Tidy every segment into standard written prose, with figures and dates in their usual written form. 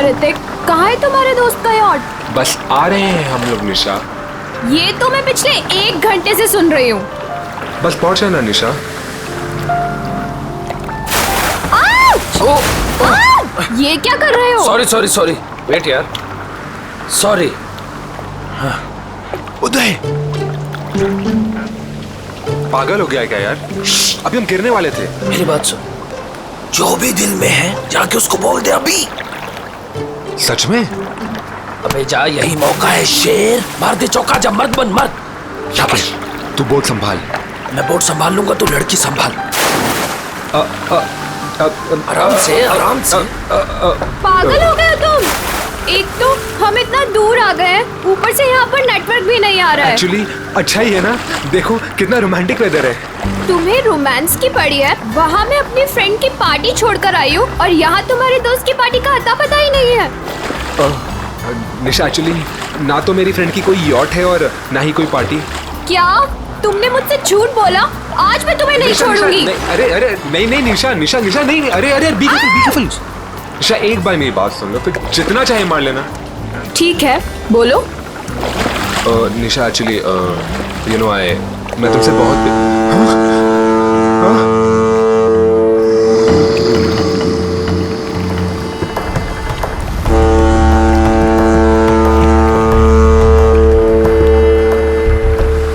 है ऋतिक? कहाँ है तुम्हारे दोस्त का यॉट? बस आ रहे हैं हम लोग निशा। ये तो मैं पिछले 1 घंटे से सुन रही हूँ। बस पहुंचा ना निशा। ये क्या कर रहे हो? सॉरी सॉरी सॉरी, वेट यार, सॉरी। उदय पागल हो गया क्या यार? अभी हम गिरने वाले थे। मेरी बात सुन, जो भी दिल में है जाके उसको बोल दे अभी। सच में? अबे जा, यही मौका है शेर। मार दे चौका, जब मर्द बन मर्द। शाबाश, तू बोट संभाल। मैं बोट संभाल लूंगा, तू लड़की संभाल। आराम से आराम से। पागल हो गए तुम? एक तो हम इतना दूर आ गए हैं, ऊपर से यहाँ पर नेटवर्क भी नहीं आ रहा है। एक्चुअली अच्छा ही है ना, देखो कितना रोमांटिक वेदर है। तुम्हें रोमांस की पड़ी है? वहाँ मैं अपनी फ्रेंड की पार्टी छोड़कर आई हूँ और यहाँ तुम्हारे दोस्त की पार्टी का अता पता ही नहीं है। निशा एक्चुअली ना तो मेरी फ्रेंड की कोई यॉट है और ना ही कोई पार्टी। क्या तुमने मुझसे झूठ बोला? आज मैं तुम्हें नहीं छोड़ूंगी। अरे अरे नहीं नहीं निशा निशा निशा नहीं, अरे अरे बी केयरफुल। निशा एक बार मेरी बात सुन लो, फिर जितना चाहे मार लेना। ठीक है, बोलो। निशा एक्चुअली यू नो मैं तुमसे बहुत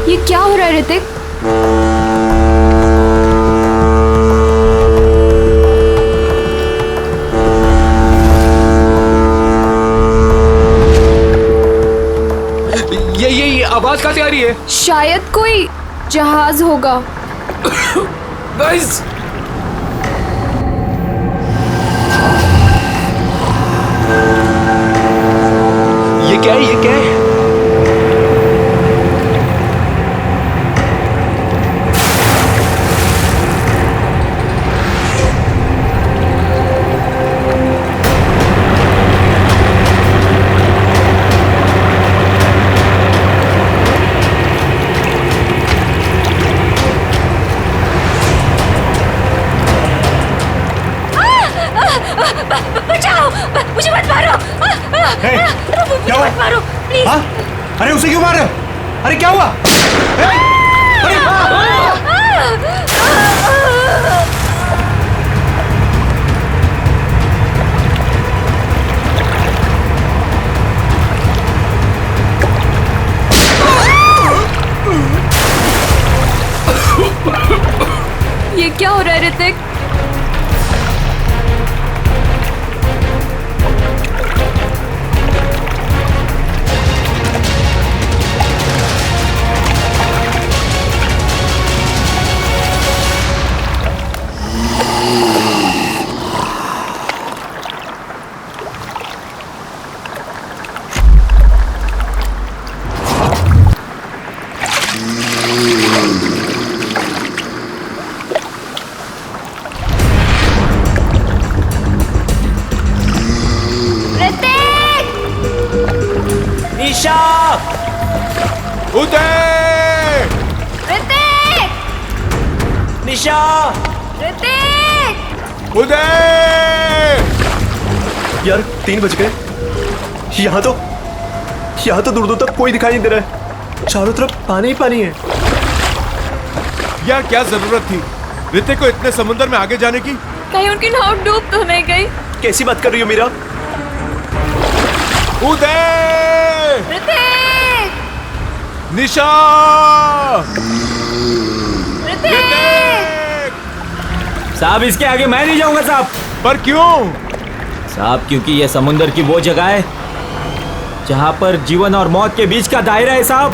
ये क्या हो रहा है ऋतिक? ये आवाज कहाँ से आ रही है? शायद कोई जहाज होगा। गाइस, ये क्या है? ये क्या है? बचाओ, मुझे मत मारो। क्या हुआ? मत मारो प्लीज। हाँ? अरे उसे क्यों मार रहे हो? अरे क्या हुआ? अरे ये क्या हो रहा है ऋतिक? निशा, उदय! ऋतिक! निशा, ऋतिक! उदय! यार 3 बज गए। यहाँ तो दूर दूर तक कोई दिखाई नहीं दे रहा है। चारों तरफ पानी ही पानी है। यार क्या जरूरत थी ऋतिक को इतने समुद्र में आगे जाने की? कहीं उनकी नाव डूब तो नहीं गई? कैसी बात कर रही हो मीरा? उदय! ऋतिक! निशा! ऋतिक! साहब इसके आगे मैं नहीं जाऊंगा साहब। पर क्यों? साहब क्योंकि ये समुंदर की वो जगह है जहां पर जीवन और मौत के बीच का दायरा है साहब।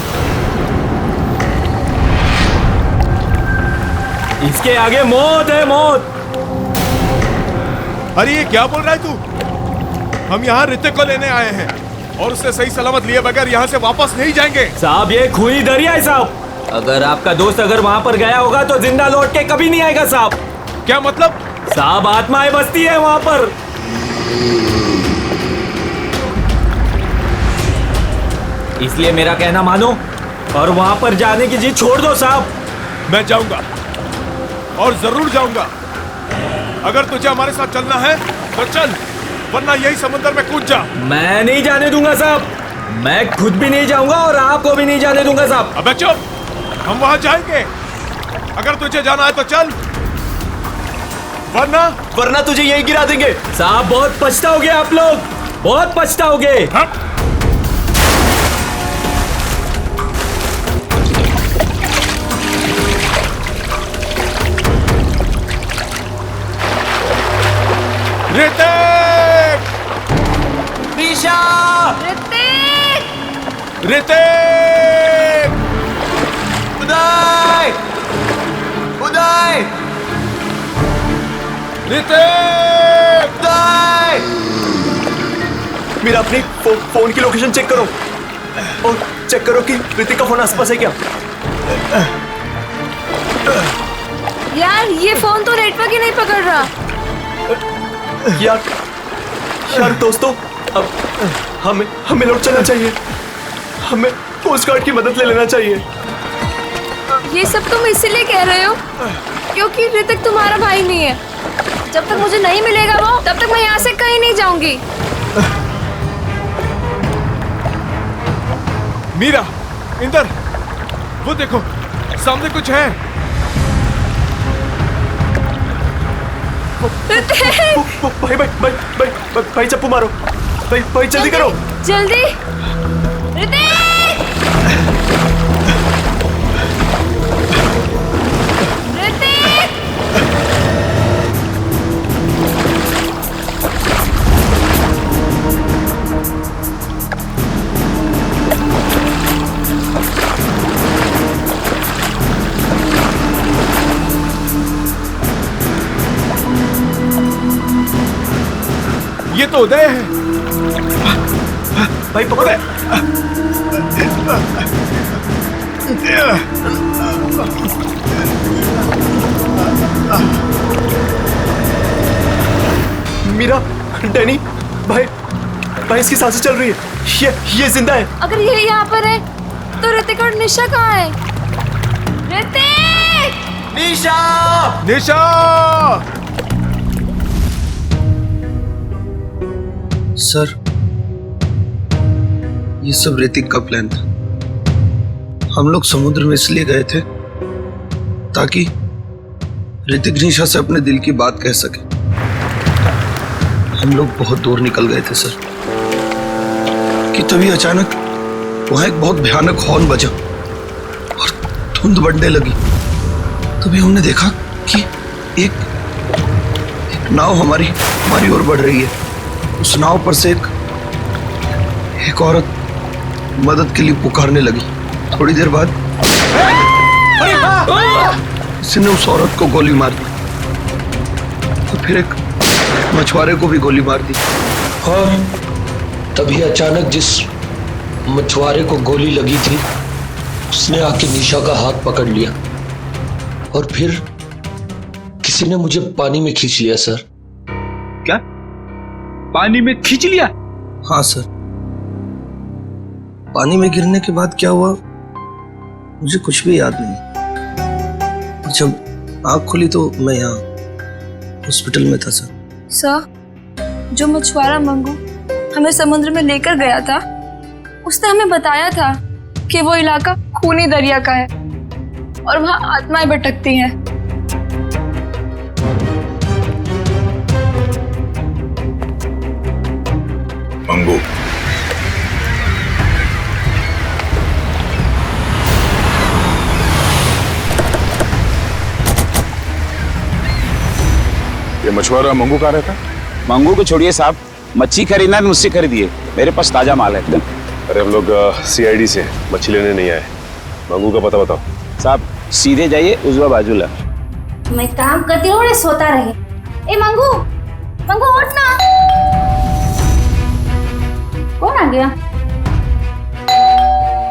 इसके आगे मौत है, मौत। अरे ये क्या बोल रहा है तू? हम यहाँ ऋतिक को लेने आए हैं और उसे सही सलामत लिए बगैर यहाँ से वापस नहीं जाएंगे। साहब ये खूनी दरिया है साहब। अगर आपका दोस्त अगर वहां पर गया होगा तो जिंदा लौट के कभी नहीं आएगा साहब। क्या मतलब? साहब आत्माएं बसती है वहां पर। इसलिए मेरा कहना मानो और वहां पर जाने की जिद छोड़ दो साहब। मैं जाऊंगा और जरूर जाऊंगा। अगर तुझे हमारे साथ चलना है तो चल, वरना यही समुद्र में कूद जा। मैं नहीं जाने दूंगा साहब। मैं खुद भी नहीं जाऊंगा और आपको भी नहीं जाने दूंगा साहब। अबे चुप, हम वहां जाएंगे। अगर तुझे जाना है तो चल, वरना तुझे यही गिरा देंगे। साहब बहुत पछताओगे आप लोग, बहुत पछताओगे। ऋतिक! निशा! ऋतिक! उदय! ऋतिक! उदय! मेरा अपनी फोन की लोकेशन चेक करो और चेक करो कि ऋतिक का फोन आसपास है क्या। यार ये फोन तो नेटवर्क ही नहीं पकड़ रहा। यार दोस्तों, अब हमें लौट चलना चाहिए। हमें कोस्ट गार्ड की मदद ले लेना चाहिए। ये सब तुम इसीलिए कह रहे हो क्योंकि ऋतिक तुम्हारा भाई नहीं है। जब तक मुझे नहीं मिलेगा वो, तब तक मैं यहाँ से कहीं नहीं जाऊंगी। मीरा, इंदर, वो देखो सामने कुछ है। भाई चप्पू मारो। भाई जल्दी करो। जल्दी। ऋतिक! ये तो उदय है। भाई पकड़ो। मीरा, डैनी, भाई इसकी सांसें चल रही है। ये जिंदा है। अगर ये यहाँ पर है तो ऋतिक और निशा कहाँ है? ऋतिक! निशा! सर, ये सब ऋतिक का प्लान था। हम लोग समुद्र में इसलिए गए थे ताकि ऋतिक निशा से अपने दिल की बात कह सके। हम लोग बहुत दूर निकल गए थे सर कि तभी अचानक वहां एक बहुत भयानक हॉर्न बजा और धुंध बढ़ने लगी। तभी हमने देखा कि एक नाव हमारी ओर बढ़ रही है। उस नाव पर से एक औरत मदद के लिए पुकारने लगी। थोड़ी देर बाद उसने उस औरत को गोली मार दी और फिर एक मछुआरे को भी गोली मार दी। हाँ, तभी अचानक जिस मछुआरे को गोली लगी थी उसने आके निशा का हाथ पकड़ लिया और फिर किसी ने मुझे पानी में खींच लिया सर। क्या? पानी में खींच लिया? हाँ सर। पानी में गिरने के बाद क्या हुआ मुझे कुछ भी याद नहीं। जब आँख खुली तो मैं यहाँ हॉस्पिटल में था सर। सर, जो मछुआरा मंगू हमें समुद्र में लेकर गया था, उसने हमें बताया था कि वो इलाका खूनी दरिया का है और वहाँ आत्माएं भटकती हैं। मंगू, ये मछुआरा मंगू कहाँ रहता? मंगू को छोड़िए साहब, मच्छी खरीदना है मुझसे खरीदिए, मेरे पास ताजा माल है एकदम। अरे हम लोग CID से मच्छी लेने नहीं आए। मंगू का पता बताओ। साहब सीधे जाइए, उजवा बाजू ला। मैं काम करती हूँ, सोता रहे। ए मंगू, उठ ना। कौन आ गया?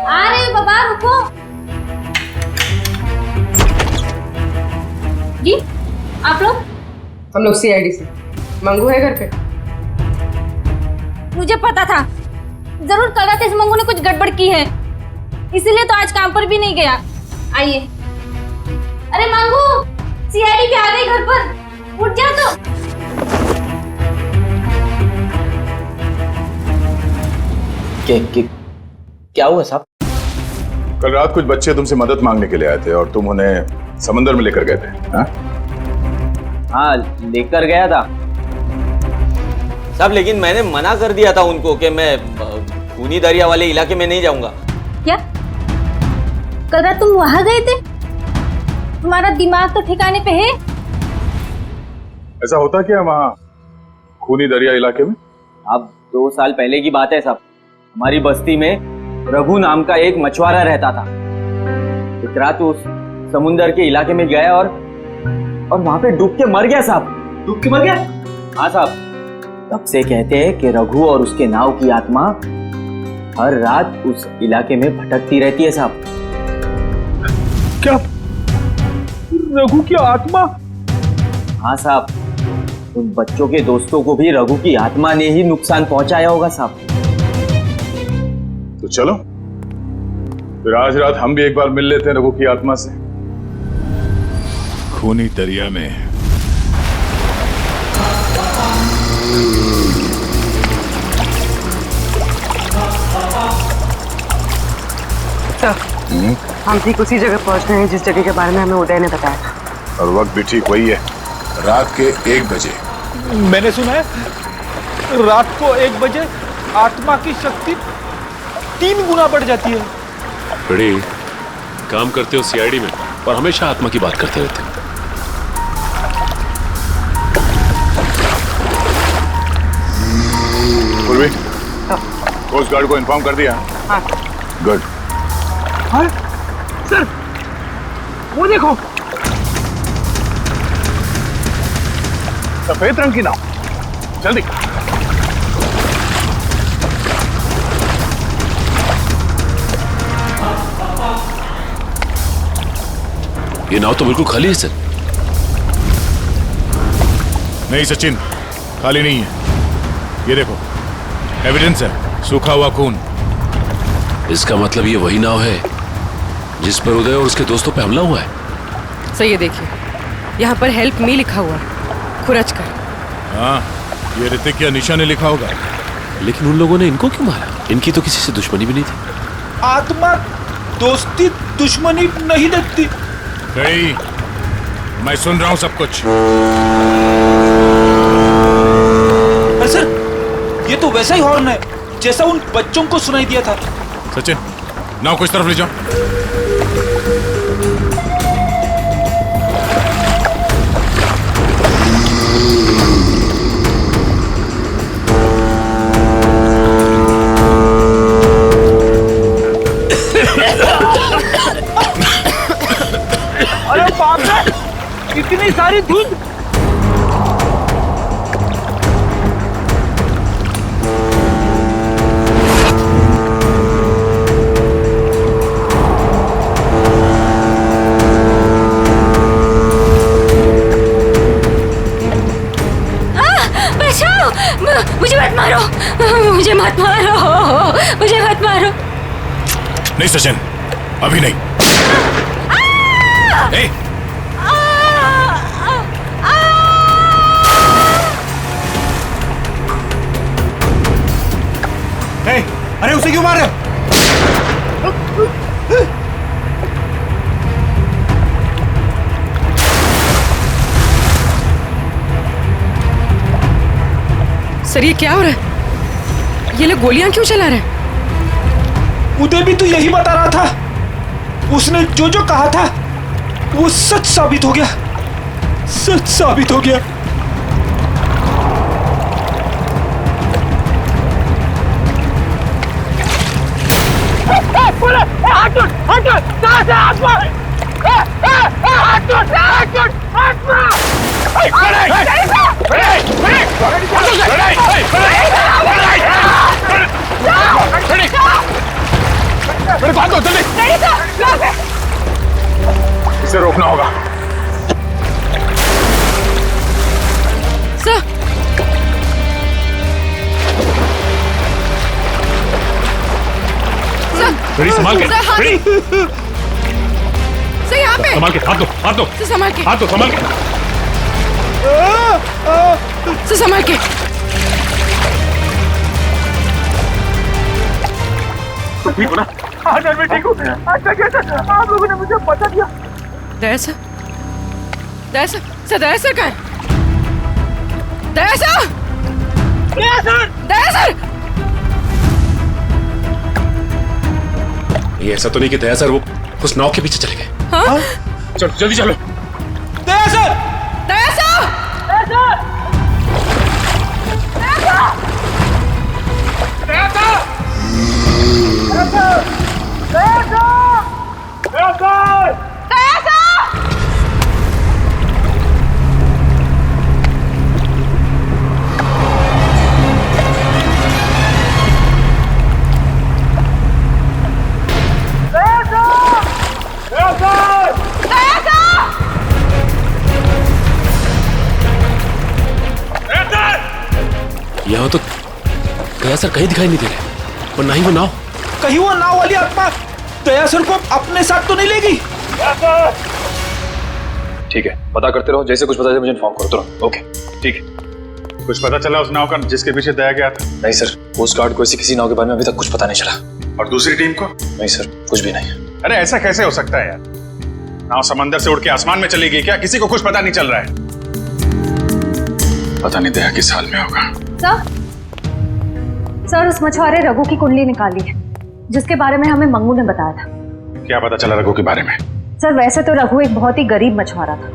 आ रहे बाबा, रुको। जी, आप लोग? हम लोग CID से। मंगू है घर पे? मुझे पता था, जरूर कल रात इस मंगू ने कुछ गड़बड़ की है, इसीलिए तो आज काम पर भी नहीं गया। आइए। अरे मंगू, CID भी आ गई घर पर, उठ जा तो। क्या हुआ साहब? कल रात कुछ बच्चे तुमसे मदद मांगने के लिए आए थे और तुम उन्हें समंदर में लेकर गए थे। हाँ, लेकर गया था साहब, लेकिन मैंने मना कर दिया था उनको कि मैं खूनी दरिया वाले इलाके में नहीं जाऊंगा। क्या कल रात तुम वहां गए थे? तुम्हारा दिमाग तो ठिकाने पे है? ऐसा होता क्या वहां खूनी दरिया इलाके में? अब 2 साल पहले की बात है साहब। हमारी बस्ती में रघु नाम का एक मछुआरा रहता था। एक रात उस समुंदर के इलाके में गया और वहां पे डूब के मर गया साहब। डूब के मर गया? हाँ साहब। तब से कहते हैं कि रघु और उसके नाव की आत्मा हर रात उस इलाके में भटकती रहती है साहब। क्या? रघु की आत्मा? हाँ साहब, उन बच्चों के दोस्तों को भी रघु की आत्मा ने ही नुकसान पहुंचाया होगा साहब। तो चलो फिर आज रात हम भी एक बार मिल लेते हैं रघु की आत्मा से। खूनी दरिया में हम ठीक उसी जगह पहुंच गए हैं जिस जगह के बारे में हमें उदय ने बताया था। और वक्त भी ठीक वही है, रात के 1 बजे। मैंने सुना है रात को 1 बजे आत्मा की शक्ति 3 गुना बढ़ जाती है। बड़ी काम करते हो सीआईडी में और हमेशा आत्मा की बात करते रहते हो। पूर्वी, कोस्ट गार्ड को इन्फॉर्म कर दिया? हाँ गुड। हाँ सर, वो देखो सफेद रंग की नाव, जल्दी। ये नाव तो बिल्कुल खाली है सर। नहीं सचिन, खाली नहीं है। ये देखो, एविडेंस है, सूखा हुआ खून। इसका मतलब ये वही नाव है जिस पर उदय और उसके दोस्तों पे हमला हुआ है। सर ये देखिए, यहाँ पर हेल्प मी लिखा हुआ है, खुरच कर। हाँ, ये ऋतिक या निशा ने लिखा होगा। लेकिन उन लोगों ने इनको क्यों मारा? इनकी तो किसी से दुश्मनी भी नहीं थी। आत्मा दोस्ती दुश्मनी नहीं देखती। नहीं, मैं सुन रहा हूं सब कुछ। सर, ये तो वैसा ही हॉर्न है जैसा उन बच्चों को सुनाई दिया था। सचिन, नाव को इस तरफ ले जाओ। अरे बाप रे, इतनी सारी धुंध। मुझे मत मारो, मुझे मत मारो, मुझे मत मारो। नहीं सचिन, अभी नहीं। ए! ए, अरे उसे क्यों मार रहे हो? सर ये क्या हो रहा है? ये लोग गोलियां क्यों चला रहे हैं? उदय भी तो यही बता रहा था। उसने जो जो कहा था वो सच साबित हो गया, सच साबित हो गया। इसे रोकना होगा। सर, बड़ी संभाल के, बड़ी सर यहाँ पे संभाल के, हाथ दो, हाथ दो, सर संभाल के, हाथ दो, संभाल के। सर संभाल के। तो ठीक हो ना? हाँ सर मैं ठीक हूँ। अच्छा क्या सर आप लोगों ने मुझे बता दिया। दया सर, दया सर, सर दया सर कहाँ है? दया सर, दया सर, दया सर। ये ऐसा तो नहीं कि दया सर वो उस नाव के पीछे चले गए? हाँ? चलो जल्दी चलो। दया सर, दया सर, दया सर, दया सर, दया सर, दया सर, दया सर, दया सर। यहाँ तो दया सर कहीं दिखाई नहीं दे रहे, और ना ही वो नाव। कहीं वो नाव वाली आत्मा दया सर को अपने साथ तो नहीं लेगी? ठीक है, पता करते रहो, जैसे कुछ पता चले मुझे इन्फॉर्म करो तुरंत। ओके ठीक है। कुछ पता चला उस नाव का जिसके पीछे दया गया था? नहीं सर, कोस्ट गार्ड को ऐसी किसी नाव के बारे में अभी तक कुछ पता नहीं चला। और दूसरी टीम को? नहीं सर, कुछ भी नहीं। अरे ऐसा कैसे हो सकता है यार? नाव समंदर से उड़ के आसमान में चली गई क्या? किसी को कुछ पता नहीं चल रहा है। पता नहीं दया किस हाल में होगा। सर उस मछुआरे रघु की कुंडली निकाली है, जिसके बारे में हमें मंगू ने बताया था। क्या पता चला रघु के बारे में? सर वैसे तो रघु एक बहुत ही गरीब मछुआरा था,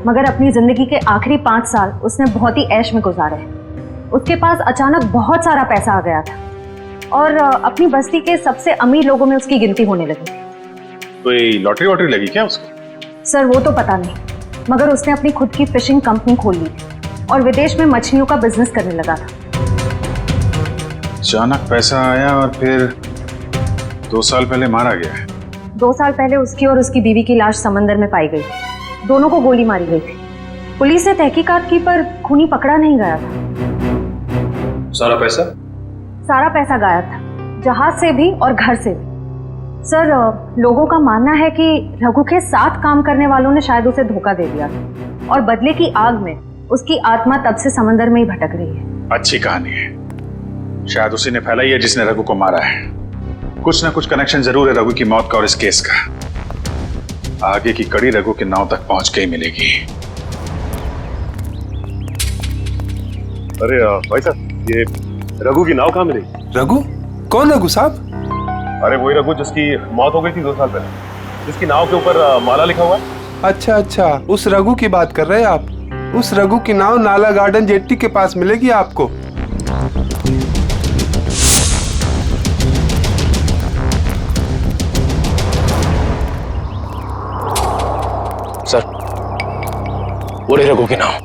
मगर अपनी जिंदगी के आखिरी 5 साल उसने बहुत ही ऐश में गुजारे। उसके पास अचानक बहुत सारा पैसा आ गया था और अपनी बस्ती के सबसे अमीर लोगों में उसकी गिनती होने लगी थी। कोई लॉटरी वॉटरी लगी क्या उसको? सर वो तो पता नहीं, मगर उसने अपनी खुद की फिशिंग कंपनी खोल ली थी और विदेश में मछलियों का बिजनेस करने लगा था। अचानक पैसा आया और फिर 2 साल पहले मारा गया है। 2 साल पहले उसकी और उसकी बीवी की लाश समंदर में पाई गई थी। दोनों को गोली मारी गई थी। पुलिस ने तहकीकात की पर खूनी पकड़ा नहीं गया था। सारा पैसा? सारा पैसा गायब था, जहाज से भी और घर से भी। सर लोगों का मानना है कि रघु के साथ काम करने वालों ने शायद उसे धोखा दे दिया और बदले की आग में उसकी आत्मा तब से समंदर में ही भटक रही है। अच्छी कहानी है, शायद उसी ने फैलाई है जिसने रघु को मारा है। कुछ ना कुछ कनेक्शन जरूर है रघु की मौत का और इस केस का। आगे की कड़ी रघु के नाव तक पहुंच के ही मिलेगी। अरे भाई साहब, ये रघु की नाव कहाँ मिली? रघु? कौन रघु साहब? अरे वही रघु जिसकी मौत हो गई थी 2 साल पहले, जिसकी नाव के ऊपर माला लिखा हुआ है। अच्छा अच्छा, उस रघु की बात कर रहे हैं आप। उस रघु की नाव नाला गार्डन जेट्टी के पास मिलेगी आपको। सर वो रही रघु की नाव।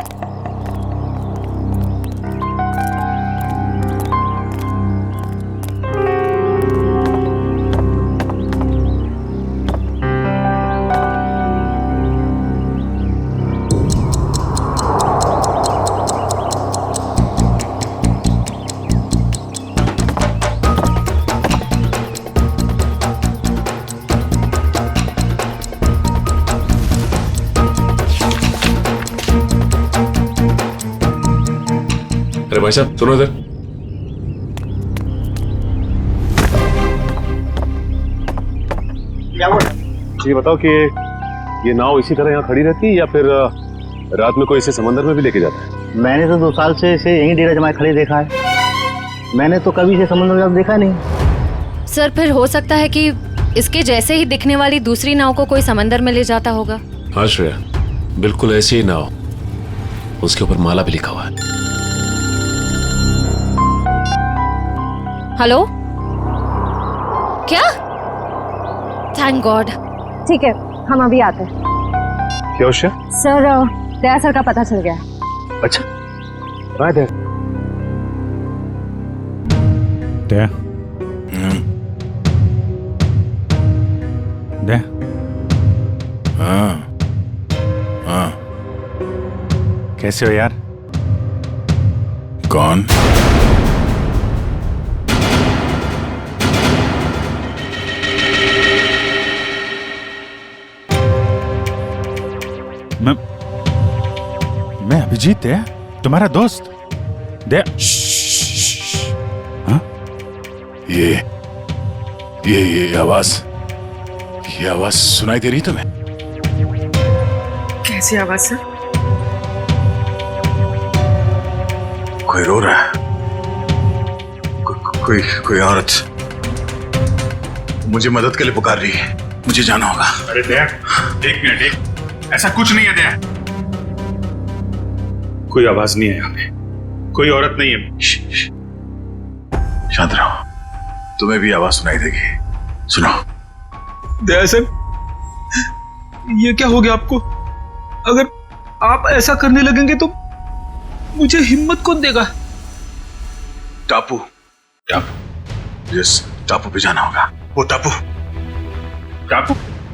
अरे भाई साहब सुनो इधर। ये बताओ कि ये नाव इसी तरह यहाँ खड़ी रहती है या फिर रात में कोई इसे समंदर में भी लेके जाता है? मैंने तो 2 साल से इसे यहीं डेरा जमाए खड़े देखा है। मैंने तो कभी इसे समुद्र में देखा नहीं। सर फिर हो सकता है कि इसके जैसे ही दिखने वाली दूसरी नाव को कोई समंदर में ले जाता होगा। हाँ श्रेया, बिल्कुल ऐसी ही नाव, उसके ऊपर माला भी लिखा हुआ है। हेलो, क्या? Thank God. ठीक है, हम अभी आते हैं। क्या उषा? सर दया सर का पता चल गया। अच्छा, कहाँ है दया? दया? हाँ हाँ। कैसे हो यार? कौन? मैं अभिजीत है, तुम्हारा दोस्त। हाँ? ये आवाज सुनाई दे रही तुम्हें? कैसी आवाज सर? कोई रो रहा है, कोई औरत मुझे मदद के लिए पुकार रही है, मुझे जाना होगा। अरे दया, एक मिनट, ऐसा कुछ नहीं है दया, कोई आवाज नहीं है यहाँ पे, कोई औरत नहीं है। शांत रहो, तुम्हें भी आवाज सुनाई देगी, सुनो। दया सर, ये क्या हो गया आपको? अगर आप ऐसा करने लगेंगे तो मुझे हिम्मत कौन देगा? टापू, यस, टापू पे जाना होगा। वो टापू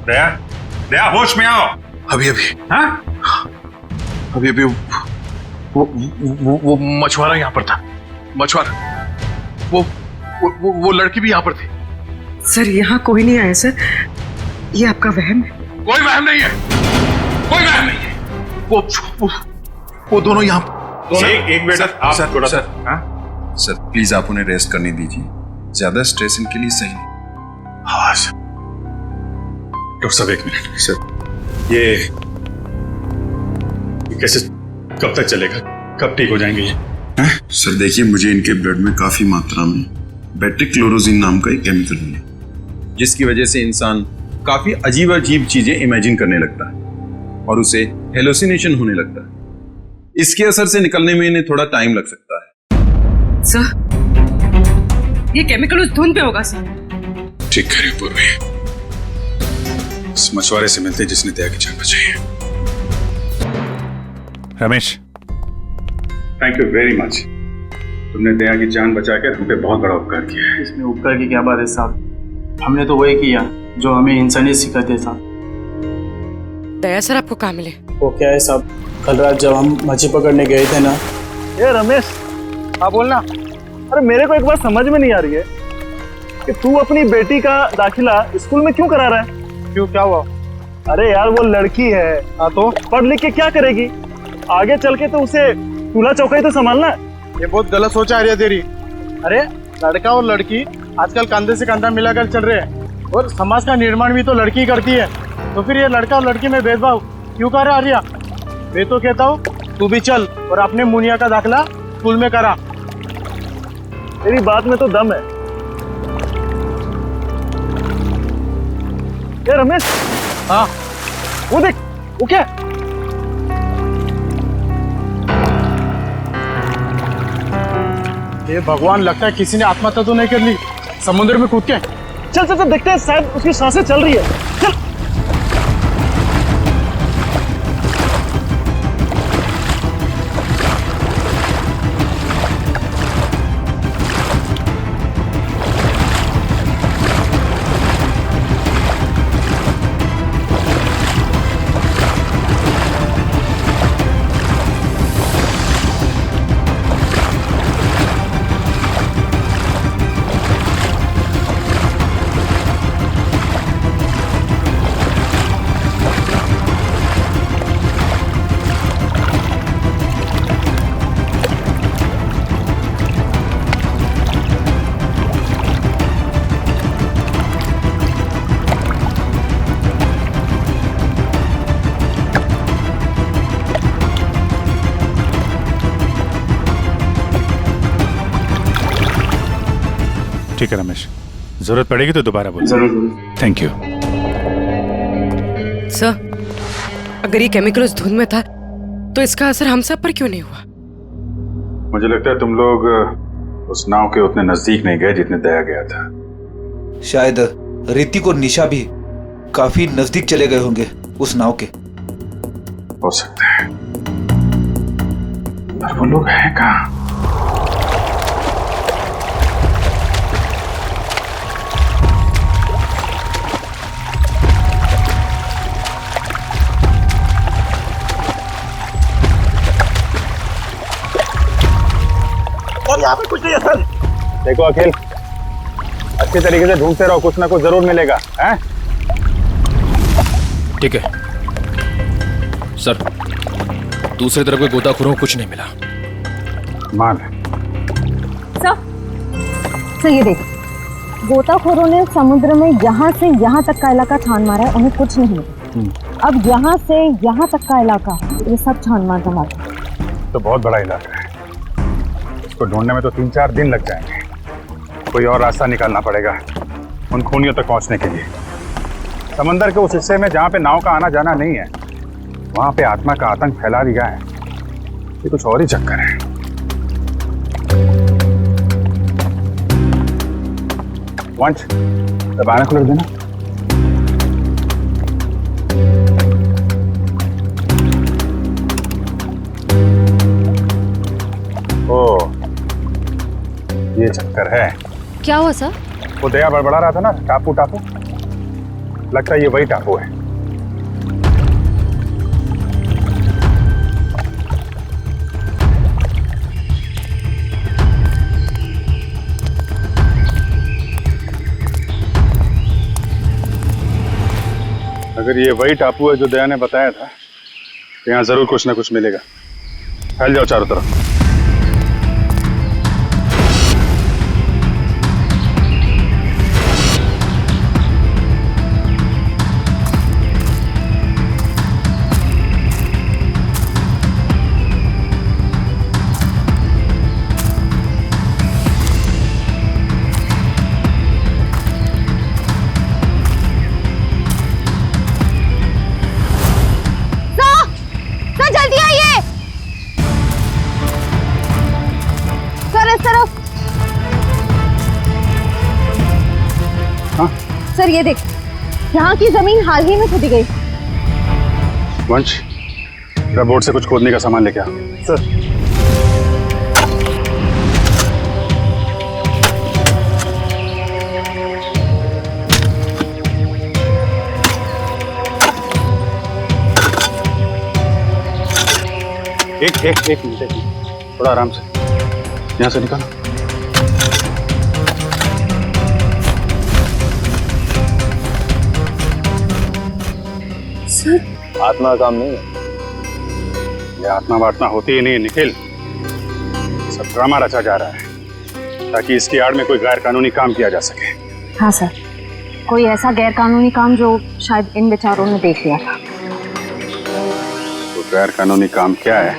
दया होश में आओ। अभी वो मछुआरा यहाँ पर था, मछुआरा, वो लड़की भी यहाँ पर थी। सर यहाँ कोई नहीं आया सर, ये आपका वहम है। कोई वहम नहीं है, कोई वहम नहीं है। वो दोनों यहाँ। एक मिनट आप थोड़ा सा। सर प्लीज आप उन्हें रेस्ट करने दीजिए, ज्यादा स्ट्रेस इनके लिए सही नहीं। हाँ सर, डॉक्टर साहब एक मिनट सर, ये कैसे, कब तक चलेगा, कब ठीक हो जाएंगे ये? सर देखिए, मुझे इनके ब्लड में काफी मात्रा में बेट्रिक्लोरोजिन नाम का एक केमिकल मिला, जिसकी वजह से इंसान काफी अजीब अजीब चीजें इमेजिन करने लगता है और उसे हेलुसिनेशन होने लगता है। इसके असर से निकलने में इन्हें थोड़ा टाइम लग सकता है। सर ये केमिकल उस धुन पे होगा सर। ठीक कह रही हो पूर्वी, इस मछुआरे से मिलते जिसने दया की जान बचाई है। Ramesh, thank you very much, तुमने दया की जान बचाकर हम पे बहुत बड़ा उपकार किया है। इसमें उपकार की क्या बात है साहब, हमने तो वही किया जो हमें इंसानियत सिखाते साहब। दया सर आपको कहाँ मिले? वो क्या है साहब, कल रात जब हम मछली पकड़ने गए थे ना। ये रमेश, हाँ बोलना। अरे मेरे को एक बात समझ में नहीं आ रही है कि तू अपनी बेटी का दाखिला स्कूल में क्यों करा रहा है? क्यों, क्या हुआ? अरे यार वो लड़की है, हाँ तो पढ़ लिख के क्या करेगी? आगे चल के तो उसे चूल्हा चौका ही तो संभालना है। ये बहुत गलत सोच आ रही है तेरी। अरे लड़का और लड़की आजकल कंधे से कंधा मिलाकर चल रहे हैं और समाज का निर्माण भी तो लड़की करती है, तो फिर ये लड़का और लड़की में भेदभाव क्यों कर रहा है आर्या? मैं तो कहता हूँ तू भी चल और अपने मुनिया का दाखिला स्कूल में करा। तेरी बात में तो दम है। ये रमेश, हाँ वो देख, वो क्या? ये भगवान, लगता है किसी ने आत्महत्या तो नहीं कर ली समुद्र में कूद के। चल चल चल देखते हैं, शायद उसकी सांसें चल रही है। चल। ठीक है रमेश, जरूरत पड़ेगी तो दोबारा बोल। जरूर। Thank you sir. अगर ये केमिकल उस धुन में था तो इसका असर हम सब पर क्यों नहीं हुआ? मुझे लगता है तुम लोग उस नाव के उतने नजदीक नहीं गए जितने दया गया था। शायद ऋतिक और निशा भी काफी नजदीक चले गए होंगे उस नाव के। हो सकता है, पर वो लोग हैं कहाँ? और यहाँ पे कुछ नहीं है सर। देखो अखिल, अच्छी तरीके से ढूंढते रहो, कुछ ना कुछ जरूर मिलेगा। हैं? ठीक है सर, दूसरी तरफ के गोताखोरों को कुछ नहीं मिला। मान सर ये देख, गोताखोरों ने समुद्र में यहाँ से यहाँ तक का इलाका छान मारा है, उन्हें कुछ नहीं मिला। अब यहाँ से यहाँ तक का इलाका ये सब छान मार मारा। तो बहुत बड़ा इलाका है, इसको ढूंढने में तो 3-4 दिन लग जाएंगे। कोई और रास्ता निकालना पड़ेगा उन खूनियों तक पहुंचने के लिए। समंदर के उस हिस्से में जहाँ पे नाव का आना जाना नहीं है, वहां पे आत्मा का आतंक फैला दिया है। ये कुछ और ही चक्कर है। वंश, दबाना खुल देना। ओ, ये चक्कर है। क्या हुआ सर? वो दया बड़बड़ा रहा था ना, टापू टापू, लगता है ये वही टापू है। अगर ये वही टापू है जो दया ने बताया था, तो यहाँ जरूर कुछ ना कुछ मिलेगा। फैल जाओ चारों तरफ। सर ये देख, यहाँ की जमीन हाल ही में खोदी गई। वंश, बोट से कुछ खोदने का सामान लेके आ। सर। एक मिनट, थोड़ा आराम से, यहाँ से निकालो। आत्मा का काम नहीं है ये। आत्मा वात्मा होती ही नहीं निखिल, सब ड्रामा रचा जा रहा है ताकि इसकी आड़ में कोई गैर कानूनी काम किया जा सके। हाँ सर, कोई ऐसा गैर कानूनी काम जो शायद इन बेचारों ने देख लिया था। तो गैर कानूनी काम क्या है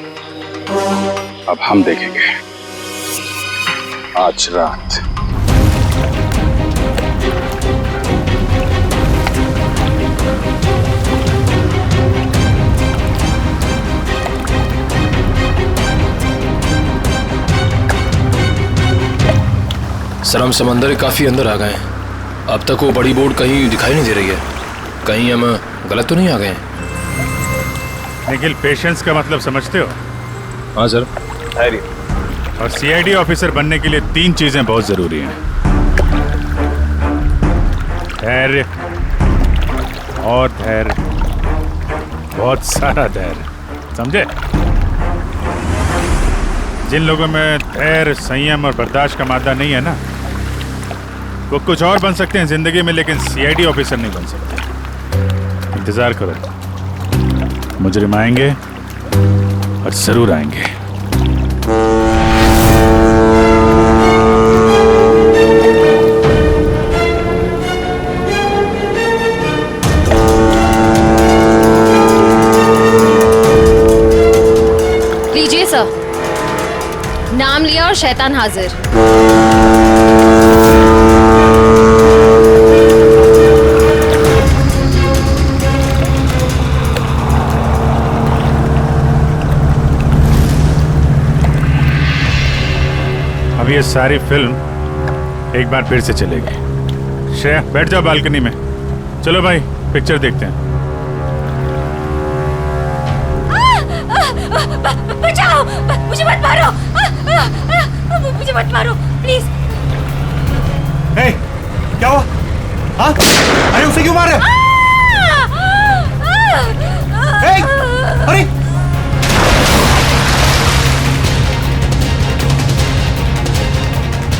अब हम देखेंगे आज रात। सर हम समंदर के काफी अंदर आ गए हैं। अब तक वो बड़ी बोट कहीं दिखाई नहीं दे रही है। कहीं हम गलत तो नहीं आ गए हैं? निखिल, पेशेंस का मतलब समझते हो? हाँ सर। धैर्य। और सीआईडी ऑफिसर बनने के लिए 3 चीजें बहुत जरूरी हैं। धैर्य और धैर्य, बहुत सारा धैर्य, समझे? जिन लोगों में धैर्य, संयम और बर्दाश्त का मादा नहीं है ना, वो कुछ और बन सकते हैं जिंदगी में, लेकिन सीआईडी ऑफिसर नहीं बन सकते। इंतजार करो, मुजरिम आएंगे और जरूर आएंगे। लीजिए सर, नाम लिया और शैतान हाजिर। अब ये सारी फिल्म एक बार फिर से चलेगी। श्रेया, बैठ जाओ बालकनी में। चलो भाई, पिक्चर देखते हैं। बचाओ, मुझे मत मारो, मुझे मत मारो प्लीज। हे, क्या हुआ? हाँ? अरे उसे क्यों मार रहे? हे, अरे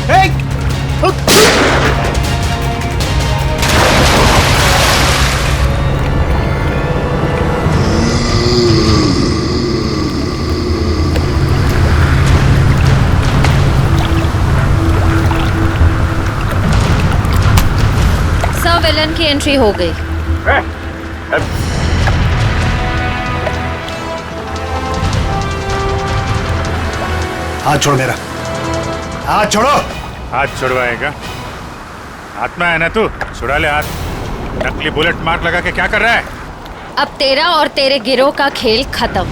हे, विलन की एंट्री हो गई। हाथ छोड़ मेरा, हाथ छोड़ो। हाथ छुड़वाएगा? आत्मा है ना तू, छुड़ा ले हाथ। नकली बुलेट मार्क लगा के क्या कर रहा है? अब तेरा और तेरे गिरोह का खेल खत्म।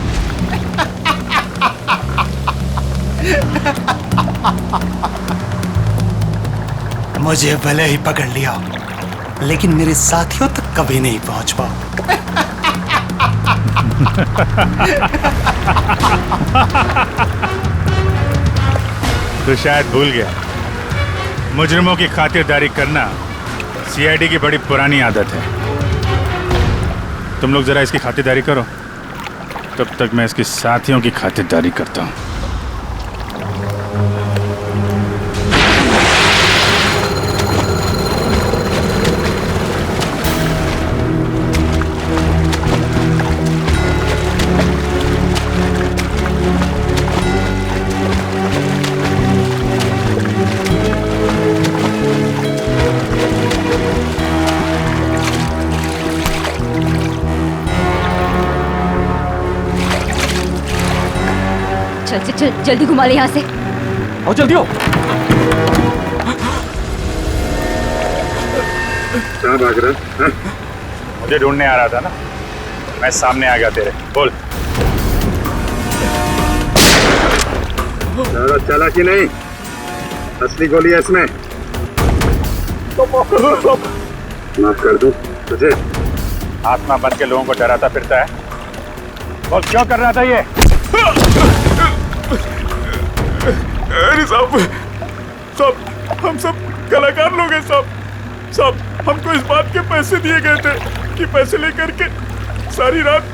मुझे भले ही पकड़ लिया, लेकिन मेरे साथियों तक कभी नहीं पहुंच पाओ। तो शायद भूल गया, मुजरिमों की खातिरदारी करना सीआईडी की बड़ी पुरानी आदत है। तुम लोग जरा इसकी खातिरदारी करो, तब तक मैं इसके साथियों की खातिरदारी करता हूँ। चल चल जल्दी घुमा ले यहाँ से। आओ जल्दी हो। कहाँ भाग रहा? मुझे ढूंढने आ रहा था ना, मैं सामने आ गया तेरे। बोल। ज्यादा चालाकी नहीं, असली गोली है इसमें। माफ कर दूं तुझे? आत्मा बन के लोगों को डराता फिरता है। बोल क्यों कर रहा था ये? अरे साहब, हम सब कलाकार लोग हैं साहब। हमको इस बात के पैसे दिए गए थे कि पैसे लेकर के सारी रात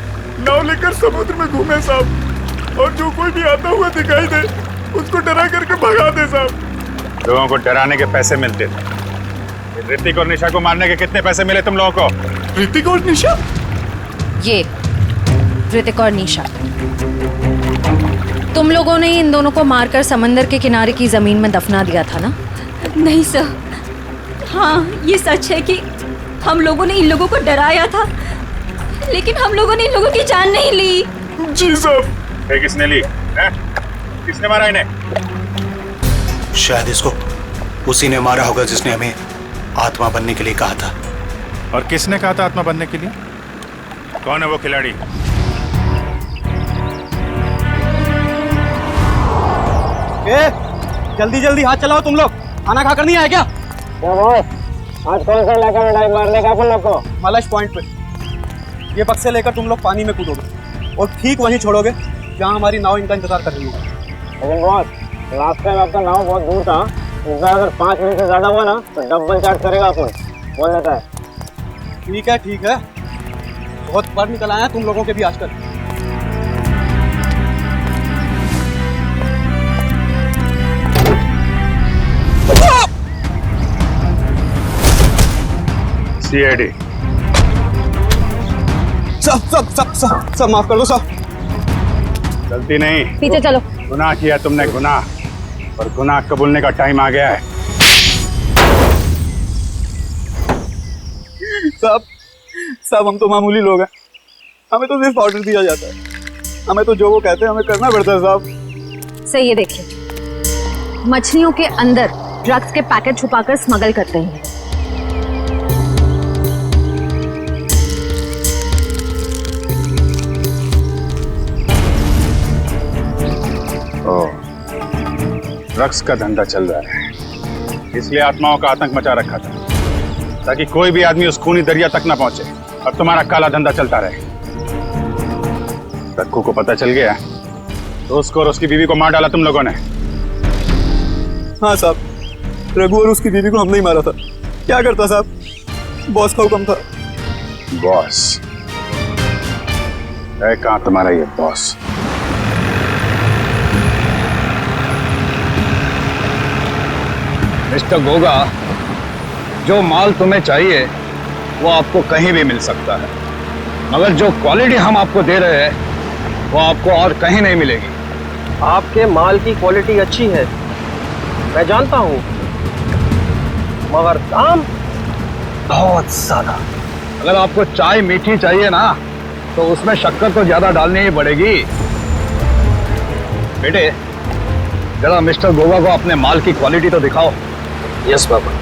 नाव लेकर समुद्र में घूमे साहब, और जो कोई भी आता हुआ दिखाई दे उसको डरा करके भगा दे साहब। लोगों को डराने के पैसे मिलते थे। ऋतिक और निशा को मारने के कितने पैसे मिले तुम लोगों को? ऋतिक और निशा? ये ऋतिक और निशा, तुम लोगों ने इन दोनों को मारकर समंदर के किनारे की जमीन में दफना दिया था ना? नहीं सर, हाँ ये सच है कि हम लोगों ने इन लोगों को डराया था, लेकिन हम लोगों ने इन लोगों की जान नहीं ली। जी साहब। फिर किसने ली है? किसने मारा इन्हें? शायद इसको उसी ने मारा होगा जिसने हमें आत्मा बनने के लिए कहा था। और किसने कहा था आत्मा बनने के लिए? कौन है वो खिलाड़ी? जल्दी जल्दी हाथ चलाओ तुम लोग, खाना खाकर नहीं आए क्या? आज कौन सा इलाका में डाइव मारने का अपन लोग को? मलश पॉइंट पे। ये बक्से लेकर तुम लोग पानी में कूदोगे और ठीक वहीं छोड़ोगे जहाँ हमारी नाव इनका इंतजार कर रही है। लेकिन बॉस, लास्ट टाइम आपका नाव बहुत दूर था, इस बार अगर 5 मिनट से ज्यादा हुआ ना तो डबल चार्ज करेगा अपन, बोल देता है। ठीक है, बहुत बार निकल आया तुम लोगों के भी आजकल। सीआईडी। सब माफ कर दो साहब। गलती नहीं, पीछे चलो। गुनाह किया तुमने, गुनाह, और गुनाह कबूलने का टाइम आ गया है। साहब हम तो मामूली लोग हैं, हमें तो सिर्फ ऑर्डर दिया जाता है, हमें तो जो वो कहते हैं हमें करना पड़ता है साहब। सही है, देखिए मछलियों के अंदर ड्रग्स के पैकेट छुपाकर स्मगल करते हैं। ड्रग्स का धंधा चल रहा है, इसलिए आत्माओं का आतंक मचा रखा था ताकि कोई भी आदमी उस खूनी दरिया तक ना पहुंचे और तुम्हारा काला धंधा चलता रहे। रक्कू को पता चल गया तो उसको और उसकी बीवी को मार डाला तुम लोगों ने। हाँ साहब, रघु और उसकी बीवी को हमने ही मारा था। क्या करता साहब, बॉस का हुक्म था। बॉस है कहाँ तुम्हारा ये बॉस? मिस्टर गोगा, जो माल तुम्हें चाहिए वो आपको कहीं भी मिल सकता है, मगर जो क्वालिटी हम आपको दे रहे हैं वो आपको और कहीं नहीं मिलेगी। आपके माल की क्वालिटी अच्छी है, मैं जानता हूँ, मगर दाम बहुत ज्यादा। अगर आपको चाय मीठी चाहिए ना तो उसमें शक्कर तो ज्यादा डालनी ही पड़ेगी। बेटे जरा मिस्टर गोगा को अपने माल की क्वालिटी तो दिखाओ। Yes papa.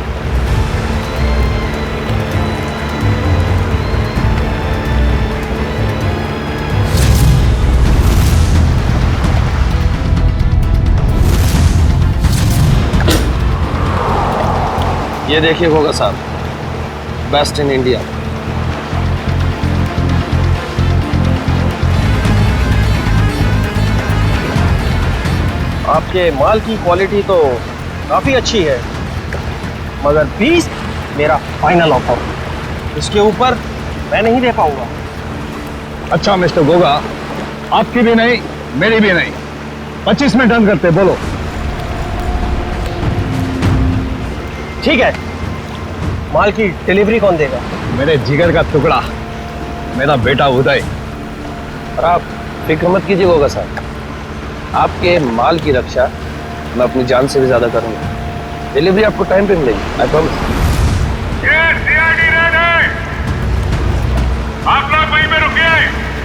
ये देखिए गोगा साहब, बेस्ट इन इंडिया। आपके माल की क्वालिटी तो काफी अच्छी है, मगर 20 मेरा फाइनल ऑफर, इसके ऊपर मैं नहीं दे पाऊंगा। अच्छा मिस्टर गोगा, आपकी भी नहीं मेरी भी नहीं, 25 में डन करते, बोलो। ठीक है, माल की डिलीवरी कौन देगा? मेरे जिगर का टुकड़ा, मेरा बेटा उदय। और आप फिक्र मत कीजिए गोगा साहब, आपके माल की रक्षा मैं अपनी जान से भी ज्यादा करूंगा। डिलीवरी आपको टाइम पे मिलेगी, आई प्रॉमिस। आप लोग वहीं पे रुकिए।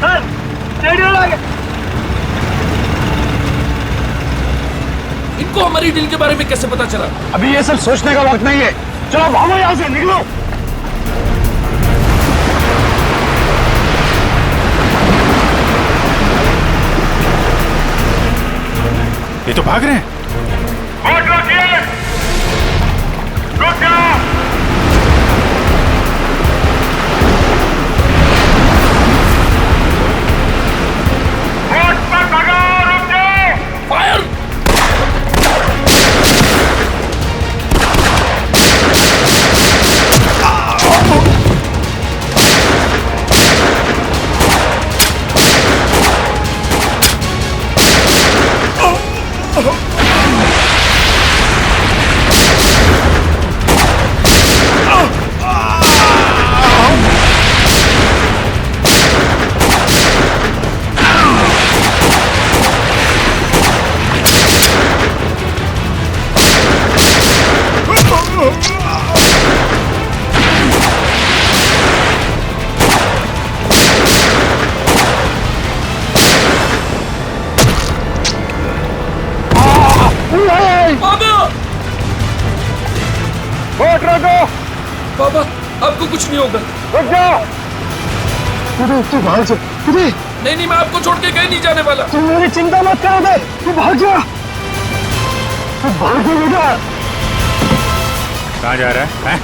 सर, रेडियो लगे। इनको हमारी डील के बारे में कैसे पता चला? अभी ये सब सोचने का वक्त नहीं है, चलो भागो यहाँ से, निकलो। ये तो भाग रहे हैं। रुक जाओ। फायर! बाबा, आपको कुछ नहीं होगा। रुक जाओ। तू भाग जा। नहीं, मैं आपको छोड़ के कहीं नहीं जाने वाला। तुम मेरी चिंता मत करो बे, तू भाग जा। तू भाग जा बेटा। कहाँ जा रहा है?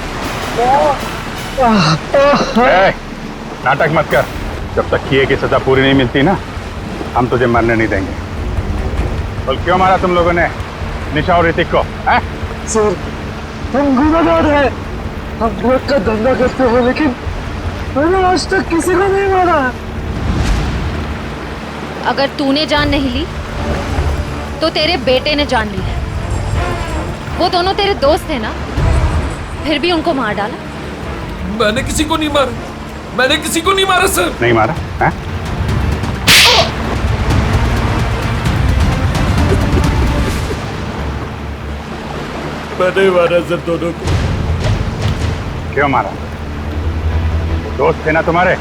नाटक मत कर, जब तक किए की सजा पूरी नहीं मिलती ना, हम तुझे मरने नहीं देंगे। बोल क्यों मारा तुम लोगों ने निशा और ऋतिक को? सर, हम गुनहगार हैं, हम ड्रग का धंधा करते हैं, लेकिन मैंने आज तक किसी को नहीं मारा। अगर तूने जान नहीं ली तो तेरे बेटे ने जान ली है। वो दोनों तेरे दोस्त थे ना, फिर भी उनको मार डाला। मैंने किसी को नहीं मारा, मैंने किसी को नहीं मारा सर। नहीं मारा है? मैंने मारा सर दोनों को। क्यों मारा? दोस्त थे ना तुम्हारे?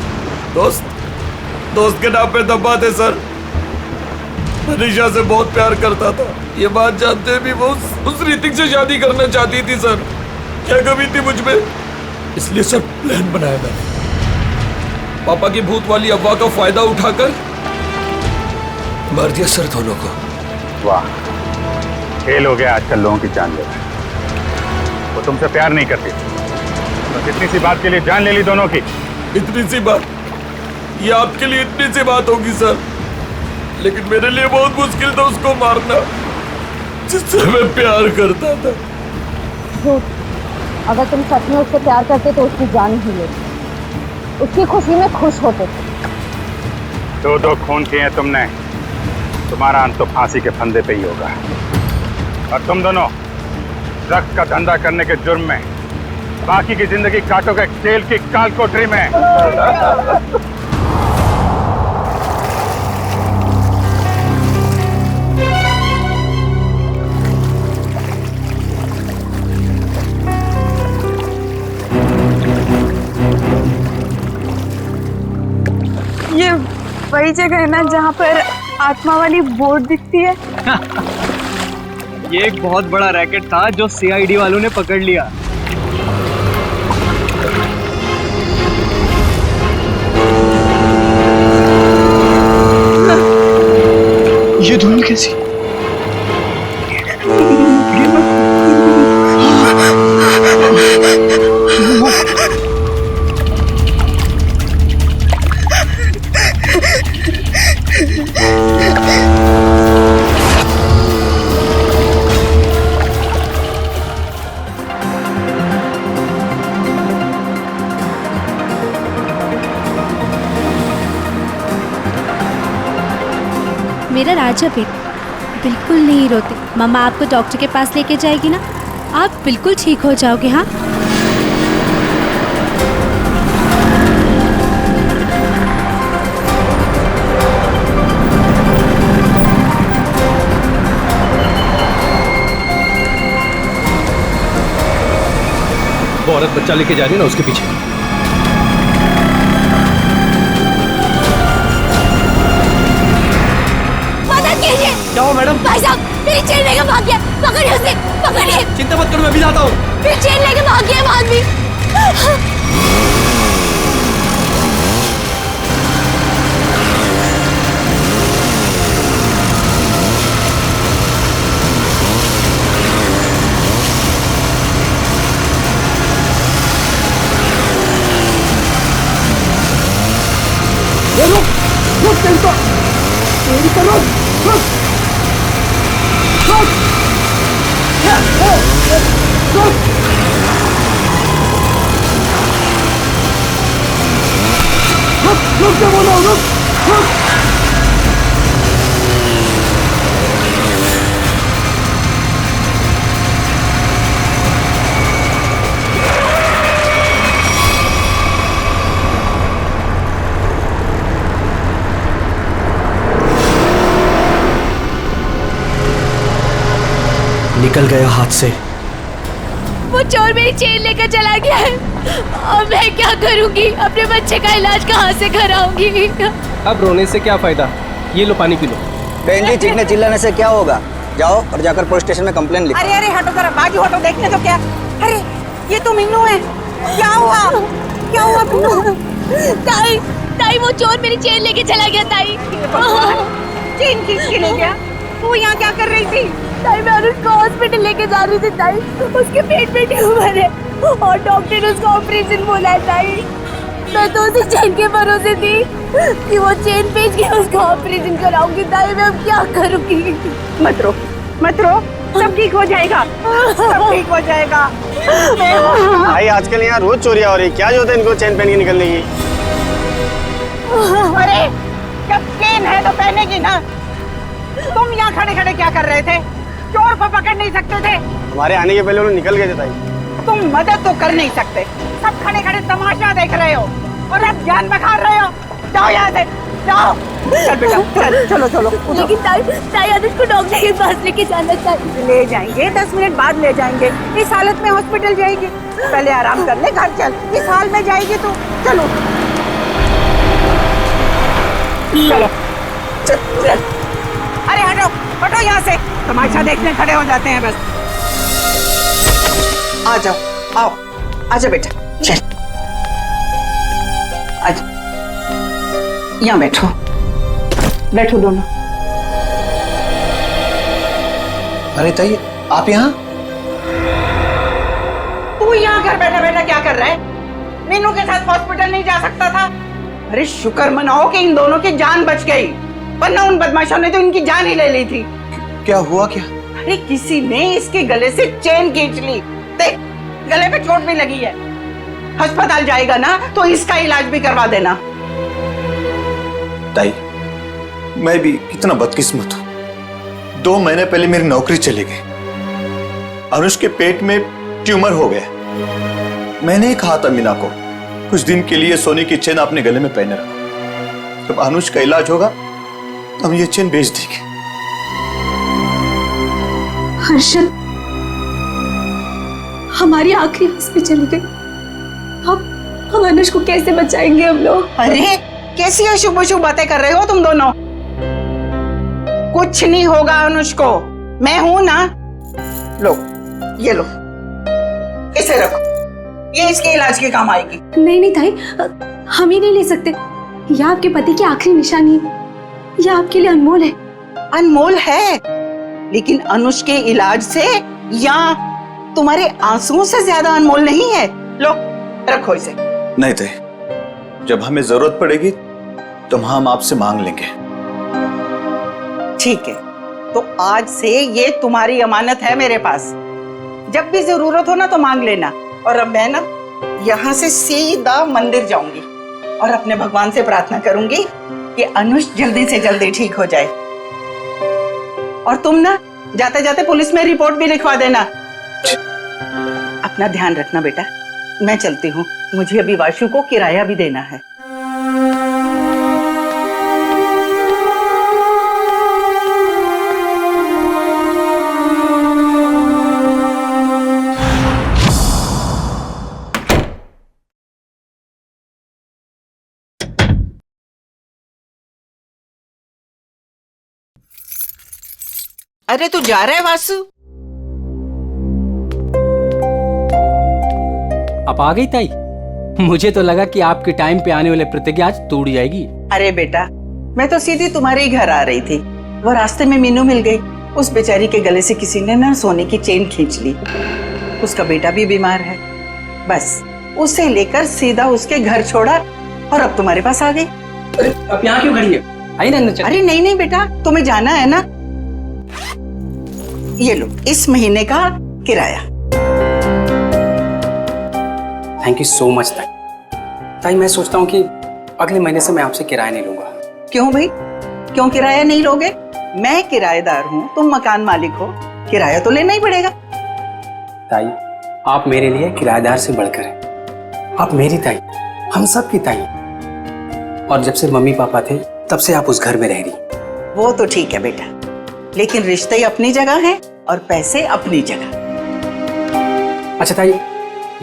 दोस्त के नाम पे दबा थे सर। मैं निशा से बहुत प्यार करता था, ये बात जानते भी वो उस ऋतिक से शादी करना चाहती थी सर। क्या कमी थी मुझ में, इसलिए सर प्लान बनाया मैंने। पापा की भूत वाली अफवाह का फायदा उठाकर मार दिया सर दोनों को। वाह, खेल हो गया आजकल लोगों की जान लेना। वो तुमसे प्यार नहीं करती, तो कितनी सी बात के लिए जान ले ली दोनों की। इतनी सी बात, ये आपके लिए इतनी सी बात होगी सर, लेकिन मेरे लिए बहुत मुश्किल था उसको मारना जिससे मैं प्यार करता था। अगर तुम सच में उससे प्यार करते तो उसकी जान ही लेती, उसकी खुशी में खुश होते थे। दो खून किए हैं तुमने, तुम्हारा अंत तो फांसी के फंदे पे ही होगा। और तुम दोनों ड्रग्स का धंधा करने के जुर्म में बाकी की जिंदगी काटोगे जेल की काल कोठरी में। वही जगह है ना जहाँ पर आत्मा वाली बोर्ड दिखती है? ये एक बहुत बड़ा रैकेट था जो सीआईडी वालों ने पकड़ लिया। ये धुन कैसी? मेरा राजा बेटा बिल्कुल नहीं रोते। मम्मा आपको डॉक्टर के पास लेके जाएगी ना, आप बिल्कुल ठीक हो जाओगे। हाँ वो औरत बच्चा लेके जा रही है ना, उसके पीछे। क्या हुआ मैडम? भाई साहब मेरी चेन लेके भाग गया, पकड़िए उसे, पकड़िए। चिंता मत करो, मैं अभी लाता हूँ। मेरी चेन लेके भाग गया वो आदमी। निकल गया हाथ से। वो चोर मेरी चेन लेकर चला गया है। अब मैं क्या करूंगी? अपने बच्चे का इलाज कहाँ से कराऊंगी? अब रोने से क्या फायदा, ये लो पानी पी लो। बहन जी, चीखने चिल्लाने से क्या होगा? जाओ और जाकर पुलिस स्टेशन में कंप्लेन लिखो। अरे अरे हटो जरा, बाजू हटो, देखने तो क्या। अरे ये तो मीनू है। क्या हुआ? क्या हुआ मीनू? ताई, ताई वो चोर मेरी चेन लेके चला गया। ताई चेन खींच के ले गया? तू यहाँ क्या कर रही थी? ताई मैं उसको हॉस्पिटल लेके जा रही थी। ताई उसके पेट में ट्यूमर है और डॉक्टर ने उसका ऑपरेशन बोला है। ताई मैं तो उसी चेन के भरोसे थी कि वो चेन बेच के उसका ऑपरेशन कराऊंगी। ताई मैं अब क्या करूंगी? मत रो, मत रो, सब ठीक हो जाएगा, सब ठीक हो जाएगा। भाई आजकल यहाँ रोज चोरियां हो रही, क्या जरूरत है इनको चेन पहन के निकलने की? अरे जब चेन है तो पहनेगी ना। तुम यहाँ खड़े खड़े क्या कर रहे थे? चोर को पकड़ नहीं सकते थे? हमारे आने के पहले उन्होंने निकल गए थे ताई। तुम मदद तो कर नहीं सकते, सब खड़े खड़े तमाशा देख रहे हो और अब जान बखा रहे हो। जाओ यहाँ से, जाओ। चल बेटा, चल, चलो चलो। लेकिन ताई आदित्य को डॉक्टर के पास लेके जाना चाहिए। ले जाएंगे, 10 मिनट बाद ले जाएंगे। इस हालत में हॉस्पिटल जाएगी? पहले आराम कर ले, घर चल। इस हाल में जाएगी तो चलो चलो चल चल। अरे हटो हटो यहाँ से, तमाशा देखने खड़े हो जाते हैं बस। आ जाओ, आओ, आजा बेटा, चल आजा, यहाँ बैठो, बैठो दोनों। अरे ताई आप यहाँ? तू यहाँ घर बैठा बैठा क्या कर रहा है? मीनू के साथ हॉस्पिटल नहीं जा सकता था? अरे शुक्र मनाओ कि इन दोनों की जान बच गई, वरना उन बदमाशों ने तो इनकी जान ही ले ली थी। क्या हुआ क्या? अरे किसी ने इसके गले से चेन खींच ली, देख गले पे चोट भी लगी है। अस्पताल जाएगा ना तो इसका इलाज भी करवा देना। ताई मैं भी कितना बदकिस्मत हूँ। 2 महीने पहले मेरी नौकरी चली गई, अनुष के पेट में ट्यूमर हो गया। मैंने ही कहा था मीना को कुछ दिन के लिए सोने की चेन अपने गले में पहने रखो, जब अनुष का इलाज होगा तो हम ये चेन बेच देंगे। हर्षद हमारी आखिरी हंस पे चली गई। अब हम अनुष को कैसे बचाएंगे हम लोग? अरे कैसी अशुभ अशुभ बातें कर रहे हो तुम दोनों? कुछ नहीं होगा अनुष को, मैं हूं ना। लो, ये लो, इसे रखो, ये इसके इलाज के काम आएगी। नहीं नहीं ताई, हम ही नहीं ले सकते। यह आपके पति की आखिरी निशानी है, यह आपके लिए अनमोल है। अनमोल है, लेकिन अनुष के इलाज से या तुम्हारे आंसुओं से ज्यादा अनमोल नहीं है। लो, रखो इसे। नहीं थे, जब हमें जरूरत पड़ेगी तो हम आपसे मांग लेंगे। ठीक है, तो आज से ये तुम्हारी अमानत है मेरे पास। जब भी जरूरत हो ना तो मांग लेना। और अब मैं ना यहाँ से सीधा मंदिर जाऊंगी और अपने भगवान से प्रार्थना करूंगी कि अनुष जल्दी से जल्दी ठीक हो जाए। और तुम ना जाते जाते पुलिस में रिपोर्ट भी लिखवा देना। अपना ध्यान रखना बेटा, मैं चलती हूँ, मुझे अभी वाशु को किराया भी देना है। अरे तू जा रहा है वासु? आप आ गई ताई? मुझे तो लगा कि आपके टाइम पे आने वाले प्रतिज्ञा आज तोड़ जाएगी। अरे बेटा, मैं तो सीधी तुम्हारे ही घर आ रही थी, वो रास्ते में मीनू मिल गई। उस बेचारी के गले से किसी ने ना सोने की चेन खींच ली। उसका बेटा भी बीमार है, बस उसे लेकर सीधा उसके घर छोड़ा और अब तुम्हारे पास आ गई। अरे आप यहाँ क्यों खड़ी है? आई ना अंदर। अरे नहीं नहीं बेटा, तुम्हें जाना है ना। ये लो, इस महीने का किराया। थैंक यू सो मच ताई। ताई मैं सोचता हूँ कि अगले महीने से मैं आपसे किराया नहीं लूंगा। क्यों भाई, क्यों किराया नहीं लोगे? मैं किराएदार हूँ, तुम मकान मालिक हो, किराया तो लेना ही पड़ेगा। ताई आप मेरे लिए किराएदार से बढ़कर हैं। आप मेरी ताई, हम सब की ताई। और जब से मम्मी पापा थे तब से आप उस घर में रह रही। वो तो ठीक है बेटा, लेकिन रिश्ते अपनी जगह हैं और पैसे अपनी जगह। अच्छा ताई,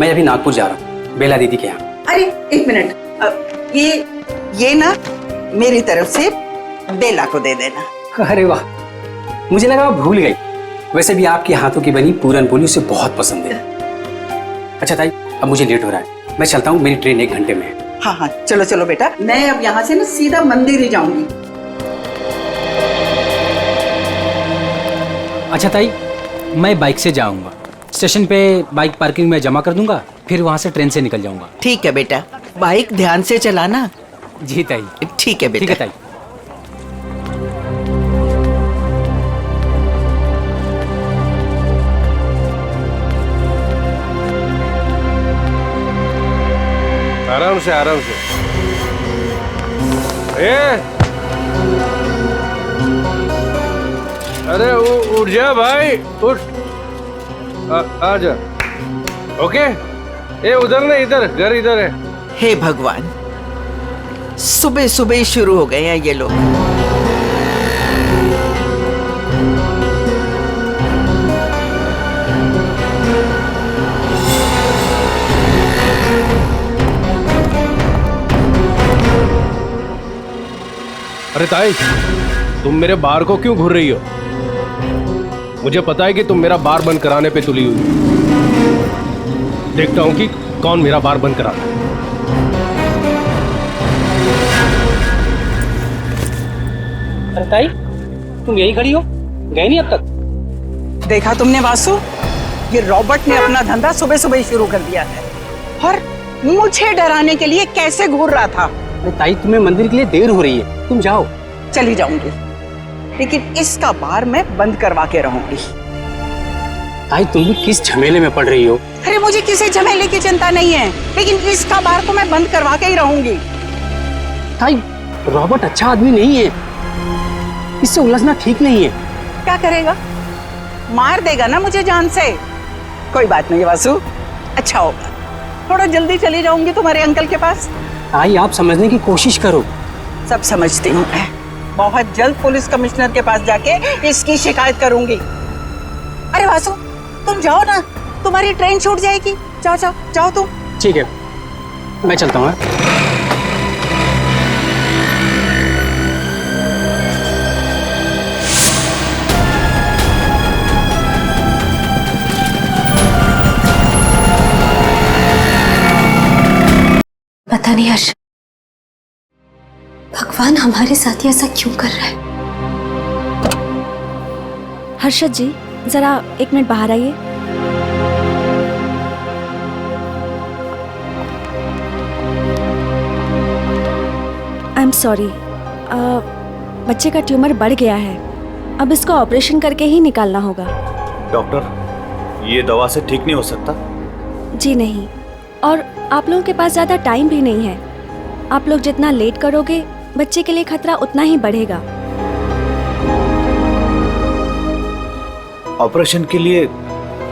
मैं अभी नागपुर जा रहा हूँ बेला दीदी के यहाँ। अरे एक मिनट, ये ना मेरी तरफ से बेला को दे देना। अरे वाह, मुझे लगा आप भूल गई। वैसे भी आपके हाथों की बनी पूरन पोली उसे बहुत पसंद है। अच्छा ताई, अब मुझे लेट हो रहा है, मैं चलता हूँ, मेरी ट्रेन 1 घंटे में है। हाँ हाँ, चलो चलो बेटा, मैं अब यहाँ से ना सीधा मंदिर ही जाऊंगी। अच्छा ताई, मैं बाइक से जाऊंगा, स्टेशन पे बाइक पार्किंग में जमा कर दूंगा, फिर वहां से ट्रेन से निकल जाऊंगा। ठीक है बेटा, बाइक ध्यान से चलाना। जी ताई। ठीक है बेटा। ठीक है ताई। आराम से आराम से। अरे उठ जा भाई, उठ। आ जा। ओके, ए उधर नहीं, इधर, घर इधर है। हे भगवान, सुबह सुबह शुरू हो गए हैं ये लोग। अरे ताई, तुम मेरे बार को क्यों घूर रही हो? मुझे पता है कि तुम मेरा बार बंद कराने पे तुली हुई। देखता हूं कि कौन मेरा बार बंद कराता है। अरे ताई, तुम यही खड़ी हो, गए नहीं अब तक? देखा तुमने वासु, ये रॉबर्ट ने अपना धंधा सुबह सुबह शुरू कर दिया है और मुझे डराने के लिए कैसे घूर रहा था। अरे ताई, तुम्हें मंदिर के लिए देर हो रही है, तुम जाओ। चली जाऊंगी, लेकिन इसका बार मैं बंद करवा के रहूंगी। ताई, तुम भी किस झमेले में पड़ रही हो? अरे मुझे किसी झमेले की चिंता नहीं है, लेकिन इसका बार तो मैं बंद करवा के ही रहूंगी। ताई, रॉबर्ट अच्छा आदमी नहीं है, इससे उलझना ठीक नहीं है। क्या करेगा? मार देगा ना मुझे जान से। कोई बात नहीं वासु, अच्छा होगा, थोड़ा जल्दी चली जाऊंगी तुम्हारे अंकल के पास। ताई, आप समझने की कोशिश करो। सब समझती हूँ मैं, बहुत जल्द पुलिस कमिश्नर के पास जाके इसकी शिकायत करूंगी। अरे वासु, तुम जाओ ना, तुम्हारी ट्रेन छूट जाएगी। जाओ जाओ जाओ तुम। ठीक है, मैं चलता हूँ। पता नहीं हर्ष, भगवान हमारे साथ ही ऐसा क्यों कर रहा है। हर्षद जी, जरा 1 मिनट बाहर आइए। आई एम सॉरी, बच्चे का ट्यूमर बढ़ गया है। अब इसको ऑपरेशन करके ही निकालना होगा। डॉक्टर, ये दवा से ठीक नहीं हो सकता? जी नहीं, और आप लोगों के पास ज़्यादा टाइम भी नहीं है। आप लोग जितना लेट करोगे बच्चे के लिए खतरा उतना ही बढ़ेगा। ऑपरेशन के लिए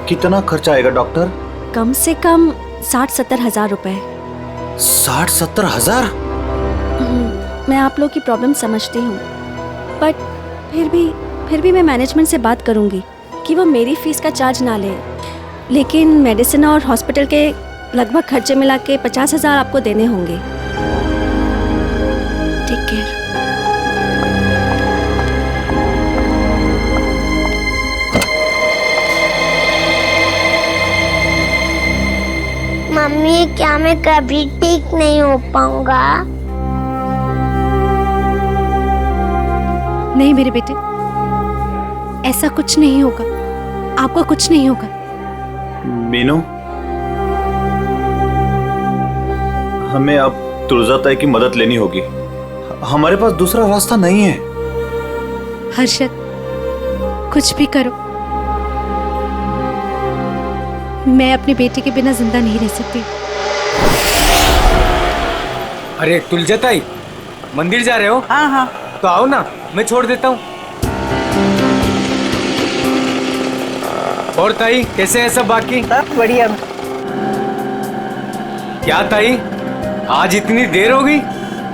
कितना खर्चा आएगा डॉक्टर? कम से कम 60-70 हज़ार रुपए। 60-70 हज़ार? मैं आप लोग की प्रॉब्लम समझती हूँ, बट फिर भी मैं मैनेजमेंट से बात करूँगी कि वो मेरी फीस का चार्ज ना ले, लेकिन मेडिसिन और हॉस्पिटल के लगभग खर्चे मिला के 50 हज़ार आपको देने होंगे। Take care. मम्मी, क्या मैं कभी ठीक नहीं हो पाऊंगा? नहीं मेरे बेटे, ऐसा कुछ नहीं होगा, आपको कुछ नहीं होगा। मीनू, हमें अब तुलजा ताई की मदद लेनी होगी। हमारे पास दूसरा रास्ता नहीं है। हर्षद, कुछ भी करो, मैं अपनी बेटी के बिना जिंदा नहीं रह सकती। अरे तुलजा ताई, मंदिर जा रहे हो? हाँ हाँ। तो आओ ना, मैं छोड़ देता हूँ। और ताई, कैसे है सब बाकी? सब बढ़िया। क्या ताई, आज इतनी देर हो गई?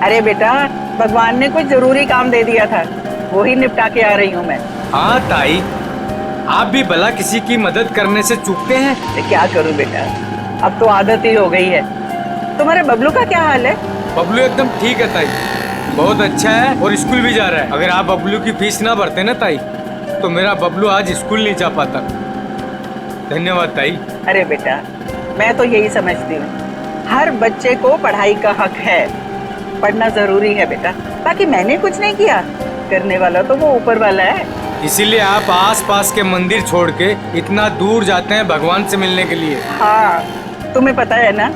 अरे बेटा, भगवान ने कुछ जरूरी काम दे दिया था, वही निपटा के आ रही हूँ मैं। हाँ ताई, आप भी भला किसी की मदद करने से चूकते हैं? तो क्या करूँ बेटा, अब तो आदत ही हो गई है। तुम्हारे बबलू का क्या हाल है? बबलू एकदम ठीक है ताई, बहुत अच्छा है और स्कूल भी जा रहा है। अगर आप बबलू की फीस ना भरते ना ताई, तो मेरा बबलू आज स्कूल नहीं जा पाता। धन्यवाद ताई। अरे बेटा, मैं तो यही समझती हूँ, हर बच्चे को पढ़ाई का हक है, पढ़ना जरूरी है बेटा। बाकी मैंने कुछ नहीं किया, करने वाला तो वो ऊपर वाला है। इसीलिए आप आस-पास के मंदिर छोड़ के इतना दूर जाते हैं भगवान से मिलने के लिए। हाँ, तुम्हें पता है ना,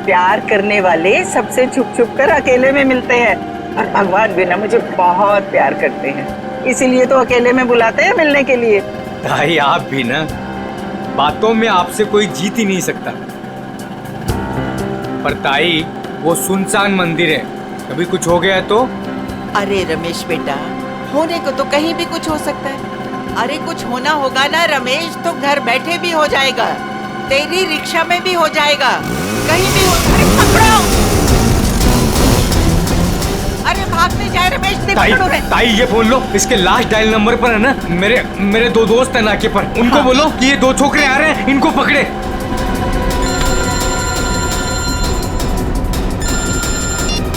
प्यार करने वाले सबसे छुप छुप कर अकेले में मिलते हैं, और भगवान भी ना मुझे बहुत प्यार करते हैं, इसीलिए तो अकेले में बुलाते हैं मिलने के लिए। ताई, आप भी ना, बातों में आपसे कोई जीत ही नहीं सकता। पर ताई, वो सुनसान मंदिर है, कभी कुछ हो गया तो? अरे रमेश बेटा, होने को तो कहीं भी कुछ हो सकता है। अरे कुछ होना होगा ना रमेश, तो घर बैठे भी हो जाएगा, तेरी रिक्शा में भी हो जाएगा, कहीं भी हो। अरे पकड़ो, अरे भागने जाए रमेश। ताई ये बोल लो, इसके लास्ट डायल नंबर पर है ना, मेरे 2 दोस्त हैं नाके पर, उनको हाँ। बोलो कि ये 2 छोकरे आ रहे हैं, इनको पकड़े।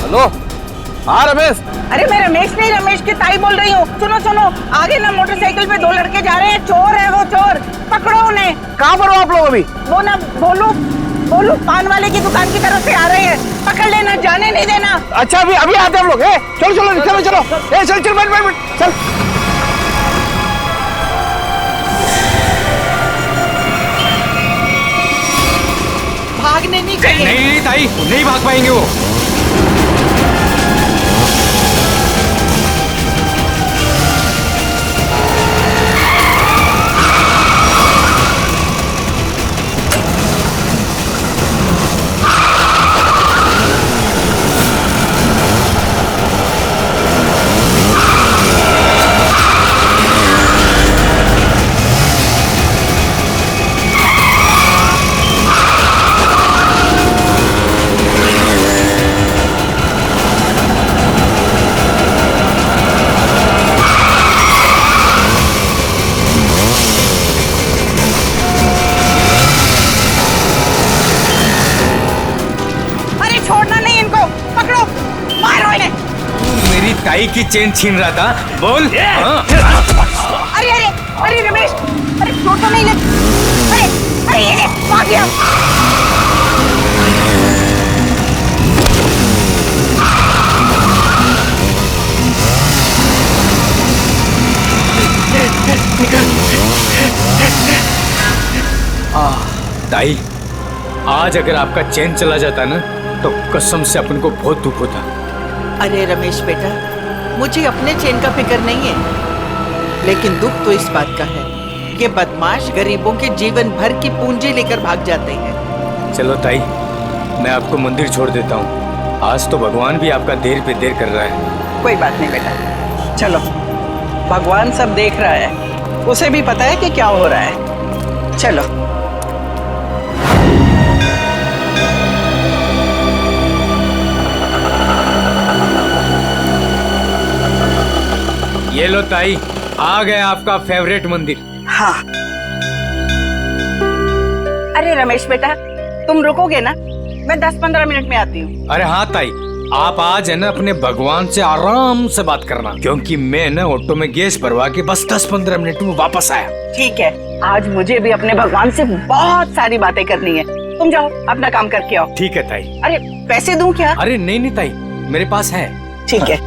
हेलो, हाँ रमेश। अरे मैं रमेश नहीं, रमेश की ताई बोल रही हूँ। सुनो सुनो, आगे ना मोटरसाइकिल पे 2 लड़के जा रहे हैं, चोर है वो, चोर, पकड़ो उन्हें। कहाँ पर हो आप लोग अभी? वो ना बोलू पान वाले की दुकान की तरफ से आ रहे हैं, पकड़ लेना, जाने नहीं देना। अच्छा, अभी आते हम लोग। चलो रिक्शा में चलो। चल बैठ चल। भागने नहीं चाहिए। नहीं ताई, नहीं भाग पाएंगे वो। ताई की चेन छीन रहा था, बोल। अरे रमेश, अरे छोटा नहीं लग, अरे ये भाग गया। ताई, आज अगर आपका चैन चला जाता ना तो कसम से अपन को बहुत दुख होता। अरे रमेश बेटा, मुझे अपने चैन का फिक्र नहीं है, लेकिन दुख तो इस बात का है कि बदमाश गरीबों के जीवन भर की पूंजी लेकर भाग जाते हैं। चलो ताई, मैं आपको मंदिर छोड़ देता हूँ। आज तो भगवान भी आपका देर पे देर कर रहा है। कोई बात नहीं बेटा, चलो, भगवान सब देख रहा है, उसे भी पता है कि क्या हो रहा है। चलो। ये लो ताई, आ गया आपका फेवरेट मंदिर। हाँ। अरे रमेश बेटा, तुम रुकोगे ना? मैं 10-15 मिनट में आती हूँ। अरे हाँ ताई, आप आज है ना अपने भगवान से आराम से बात करना, क्योंकि मैं ना ऑटो में गैस भरवा के बस 10-15 मिनट में वापस आया। ठीक है, आज मुझे भी अपने भगवान से बहुत सारी बातें करनी है। तुम जाओ, अपना काम करके आओ। ठीक है ताई। अरे पैसे दूं क्या? अरे नहीं नहीं ताई, मेरे पास है। ठीक है।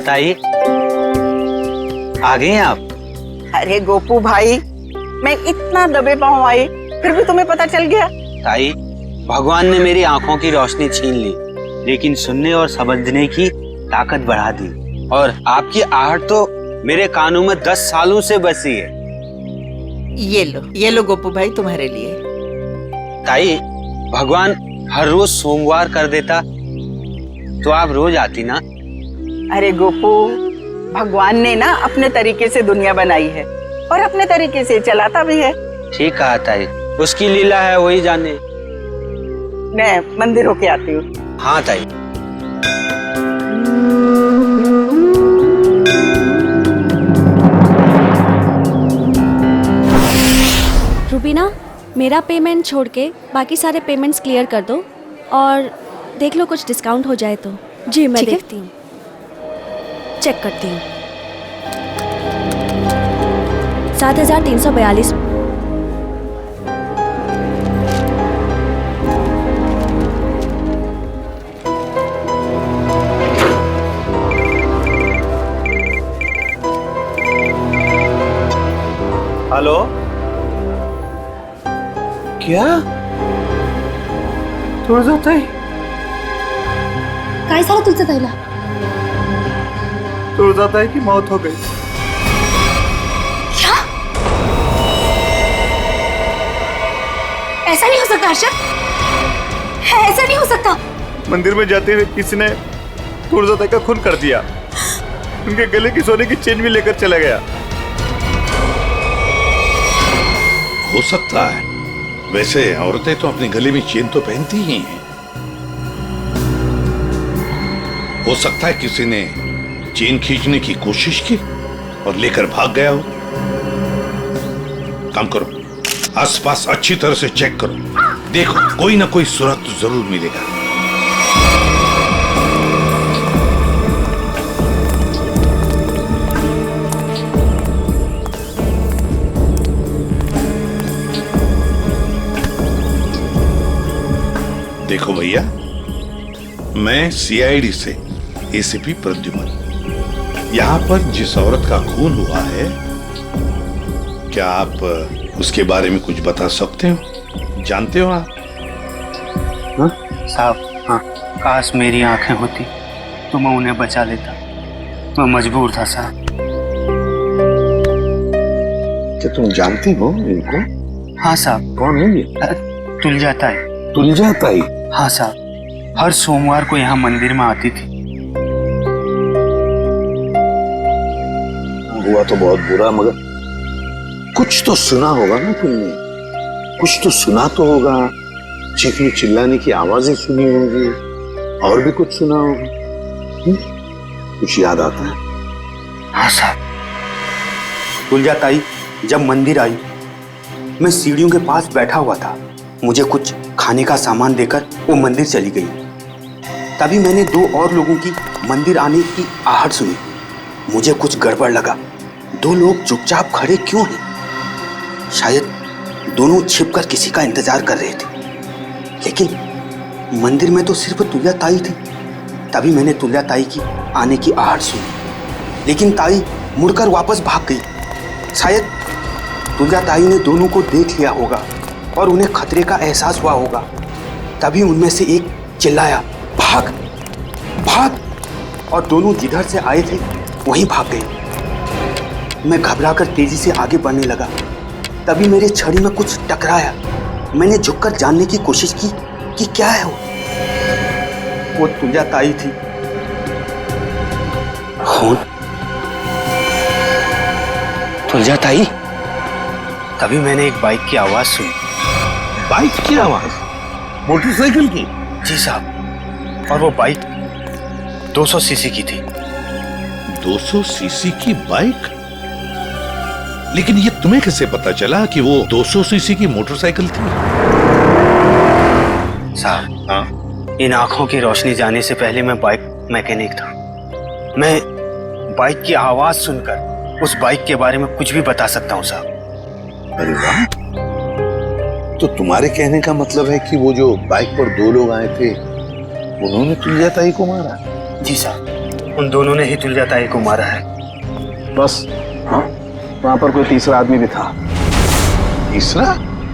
ताई, आ गए हैं आप? अरे गोपू भाई, मैं इतना दबे पाँव आई, फिर भी तुम्हें पता चल गया? ताई, भगवान ने मेरी आंखों की रोशनी छीन ली, लेकिन सुनने और समझने की ताकत बढ़ा दी। और आपकी आहट तो मेरे कानों में 10 सालों से बसी है। ये लो गोपू भाई, तुम्हारे लिए। ताई, भगवान हर रोज सोमवार कर देता तो आप रोज आती ना। अरे गोपू, भगवान ने ना अपने तरीके से दुनिया बनाई है और अपने तरीके से चलाता भी है। ठीक कहा ताई, उसकी लीला है, वही जाने। मैं मंदिर होके आती हूँ। हाँ ताई। रूबीना, मेरा पेमेंट छोड़ के बाकी सारे पेमेंट्स क्लियर कर दो और देख लो कुछ डिस्काउंट हो जाए तो। जी मैं देखती हूँ, चेक करती हूँ। 7,342। हेलो, क्या तुळजाताई? काय झालं तुझं ताईला? तुळजाताई की मौत हो गई। क्या? ऐसा नहीं हो सकता अर्शद, ऐसा नहीं हो सकता। मंदिर में जाते हुए किसी ने तुळजाताई का खून कर दिया, उनके गले की सोने की चेन भी लेकर चला गया। हो सकता है, वैसे औरतें तो अपने गले में चेन तो पहनती ही हैं। हो सकता है किसी ने चेन खींचने की कोशिश की और लेकर भाग गया हो। काम करो, आसपास अच्छी तरह से चेक करो, देखो कोई ना कोई सुराग तो जरूर मिलेगा। देखो भैया, मैं सीआईडी से एसीपी प्रद्युमन, यहाँ पर जिस औरत का खून हुआ है, क्या आप उसके बारे में कुछ बता सकते हो? जानते हो आप? साहब, हाँ, काश मेरी आंखें होती तो मैं उन्हें बचा लेता, मैं मजबूर था साहब। क्या तुम जानती हो इनको? हाँ साहब। कौन है ये? तुलजाताई। तुलजाताई? हाँ साहब, हर सोमवार को यहाँ मंदिर में आती थी। हुआ तो बहुत बुरा, मगर कुछ तो सुना होगा ना तुमने, कुछ तो सुना तो होगा। चीखने चिल्लाने की आवाजें सुनी होंगी, और भी कुछ सुना होगा। कुछ याद आता है? हाँ साहब, तुलजाताई जब मंदिर आई, मैं सीढ़ियों के पास बैठा हुआ था, मुझे कुछ खाने का सामान देकर वो मंदिर चली गई। तभी मैंने 2 और लोगों की मंदिर आने की आहट सुनी। मुझे कुछ गड़बड़ लगा, 2 लोग चुपचाप खड़े क्यों हैं? शायद दोनों छिपकर किसी का इंतजार कर रहे थे, लेकिन मंदिर में तो सिर्फ तुल्या ताई थी। तभी मैंने तुल्या ताई की आने की आहट सुनी, लेकिन ताई मुड़कर वापस भाग गई। शायद तुल्या ताई ने दोनों को देख लिया होगा और उन्हें खतरे का एहसास हुआ होगा। तभी उनमें से एक चिल्लाया, भाग भाग, और दोनों जिधर से आए थे वहीं भाग गए। मैं घबराकर तेजी से आगे बढ़ने लगा। तभी मेरे छड़ी में कुछ टकराया। मैंने झुककर जानने की कोशिश की कि क्या है वो तुल्या ताई थी। खून, तुल्या ताई। तभी मैंने एक बाइक की आवाज सुनी। बाइक की आवाज? मोटरसाइकिल की? जी साहब, और वो बाइक 200 सीसी की थी। 200 सीसी की बाइक? लेकिन ये तुम्हें कैसे पता चला कि वो 200 सीसी की मोटरसाइकिल थी? साहब, हाँ, इन आंखों की रोशनी जाने से पहले मैं बाइक मैकेनिक था। मैं बाइक की आवाज सुनकर उस बाइक के बारे में कुछ भी बता सकता हूँ साहब। अरे वाह, तो तुम्हारे कहने का मतलब है कि वो जो बाइक पर दो लोग आए थे उन्होंने तुल्या ताई को मारा? जी साहब, उन दोनों ने ही तुल्या ताई को मारा है। बस हाँ, वहां पर कोई तीसरा आदमी भी था। तीसरा?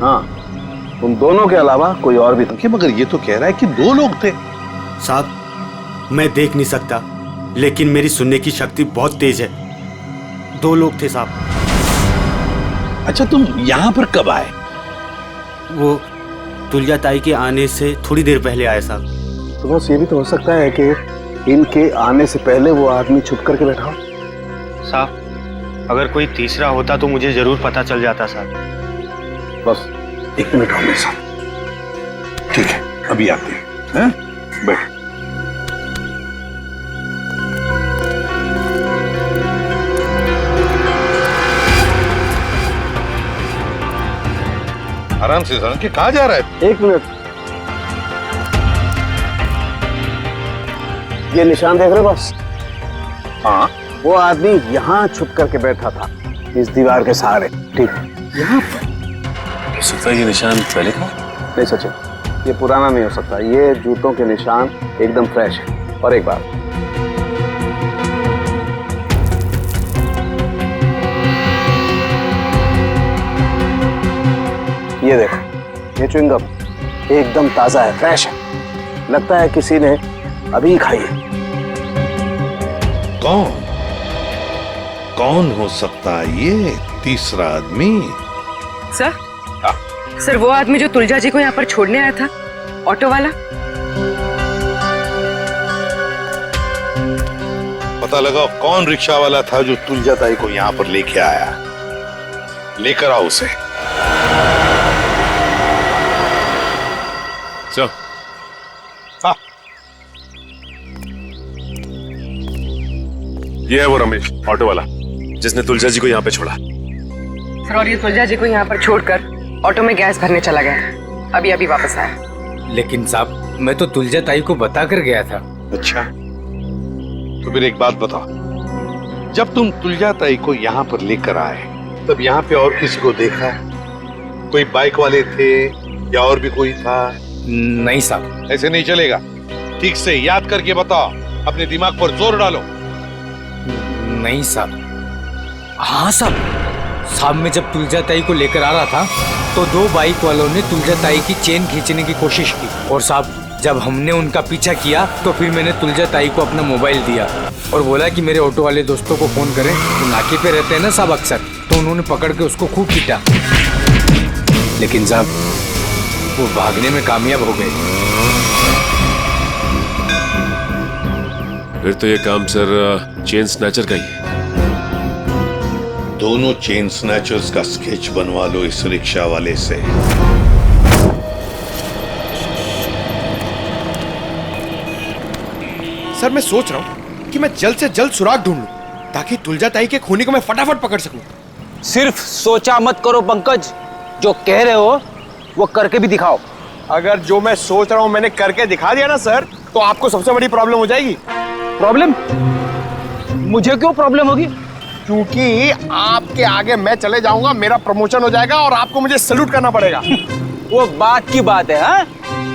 हाँ, उन दोनों के अलावा कोई और भी था। मगर ये तो कह रहा है कि 2 लोग थे। साहब, मैं देख नहीं सकता, लेकिन मेरी सुनने की शक्ति बहुत तेज है। 2 लोग थे साहब। अच्छा, तुम यहाँ पर कब आए? वो तुल्या ताई के आने से थोड़ी देर पहले आए साहब। तो बस ये भी तो हो सकता है कि इनके आने से पहले वो आदमी छुप करके बैठा हो। साहब, अगर कोई तीसरा होता तो मुझे जरूर पता चल जाता साहब। बस 1 मिनट और मेरे साथ। ठीक है, अभी आते हैं। बैठ। आराम से सर, के कहाँ जा रहा है? 1 मिनट। ये निशान देख रहे हो बस? हाँ, वो आदमी यहाँ छुप करके बैठा था, इस दीवार के सहारे। ठीक है, यहाँ पर। हो सकता है ये निशान पहले का? नहीं सचिन, ये पुराना नहीं हो सकता। ये जूतों के निशान एकदम फ्रेश है। और एक बात, ये देखो, ये च्युइंगम एकदम ताजा है, फ्रेश है। लगता है किसी ने अभी खाई है। कौन हो सकता है ये तीसरा आदमी? सर, वो आदमी जो तुलजा जी को यहाँ पर छोड़ने आया था, ऑटो वाला। पता लगा कौन रिक्शा वाला था जो तुलजा ताई को यहाँ पर लेके आया। लेकर आओ उसे। चलो। हाँ, ये है वो रमेश, ऑटो वाला, जिसने तुलजा जी को यहाँ पे छोड़ा। सर, और ये तुलजा जी को यहाँ पर छोड़कर ऑटो में गैस भरने चला गया। अभी अभी वापस आया। लेकिन साहब, मैं तो तुलजा ताई को बता कर गया था। अच्छा, तो फिर एक बात बताओ, जब तुम तुलजा ताई को यहाँ पर लेकर आए तब यहाँ पे और किसी को देखा? कोई बाइक वाले थे या और भी कोई था? नहीं साहब। ऐसे नहीं चलेगा, ठीक से याद करके बताओ, अपने दिमाग पर जोर डालो। नहीं साहब। हाँ साहब, मैं जब तुलजा ताई को लेकर आ रहा था तो 2 बाइक वालों ने तुलजा ताई की चेन खींचने की कोशिश की, और साहब जब हमने उनका पीछा किया तो फिर मैंने तुलजा ताई को अपना मोबाइल दिया और बोला कि मेरे ऑटो वाले दोस्तों को फोन करें। तो नाके पे रहते हैं ना साहब अक्सर, तो उन्होंने पकड़ के उसको खूब पीटा, लेकिन साहब वो भागने में कामयाब हो गए। फिर तो ये काम सर चेन स्नैचर का ही है। दोनों चेन स्नैचर्स का स्केच बनवा लो इस रिक्शा वाले से। सर, मैं सोच रहा हूँ कि मैं जल्द से जल्द सुराग ढूंढ लूं ताकि तुलजा ताई के खूनी को मैं फटाफट पकड़ सकूं। सिर्फ सोचा मत करो पंकज, जो कह रहे हो वो करके भी दिखाओ। अगर जो मैं सोच रहा हूँ मैंने करके दिखा दिया ना सर, तो आपको सबसे बड़ी प्रॉब्लम हो जाएगी। प्रॉब्लम? मुझे क्यों प्रॉब्लम होगी? क्योंकि आपके आगे मैं चले जाऊंगा, मेरा प्रमोशन हो जाएगा और आपको मुझे सैल्यूट करना पड़ेगा। वो बात की बात है, हाँ?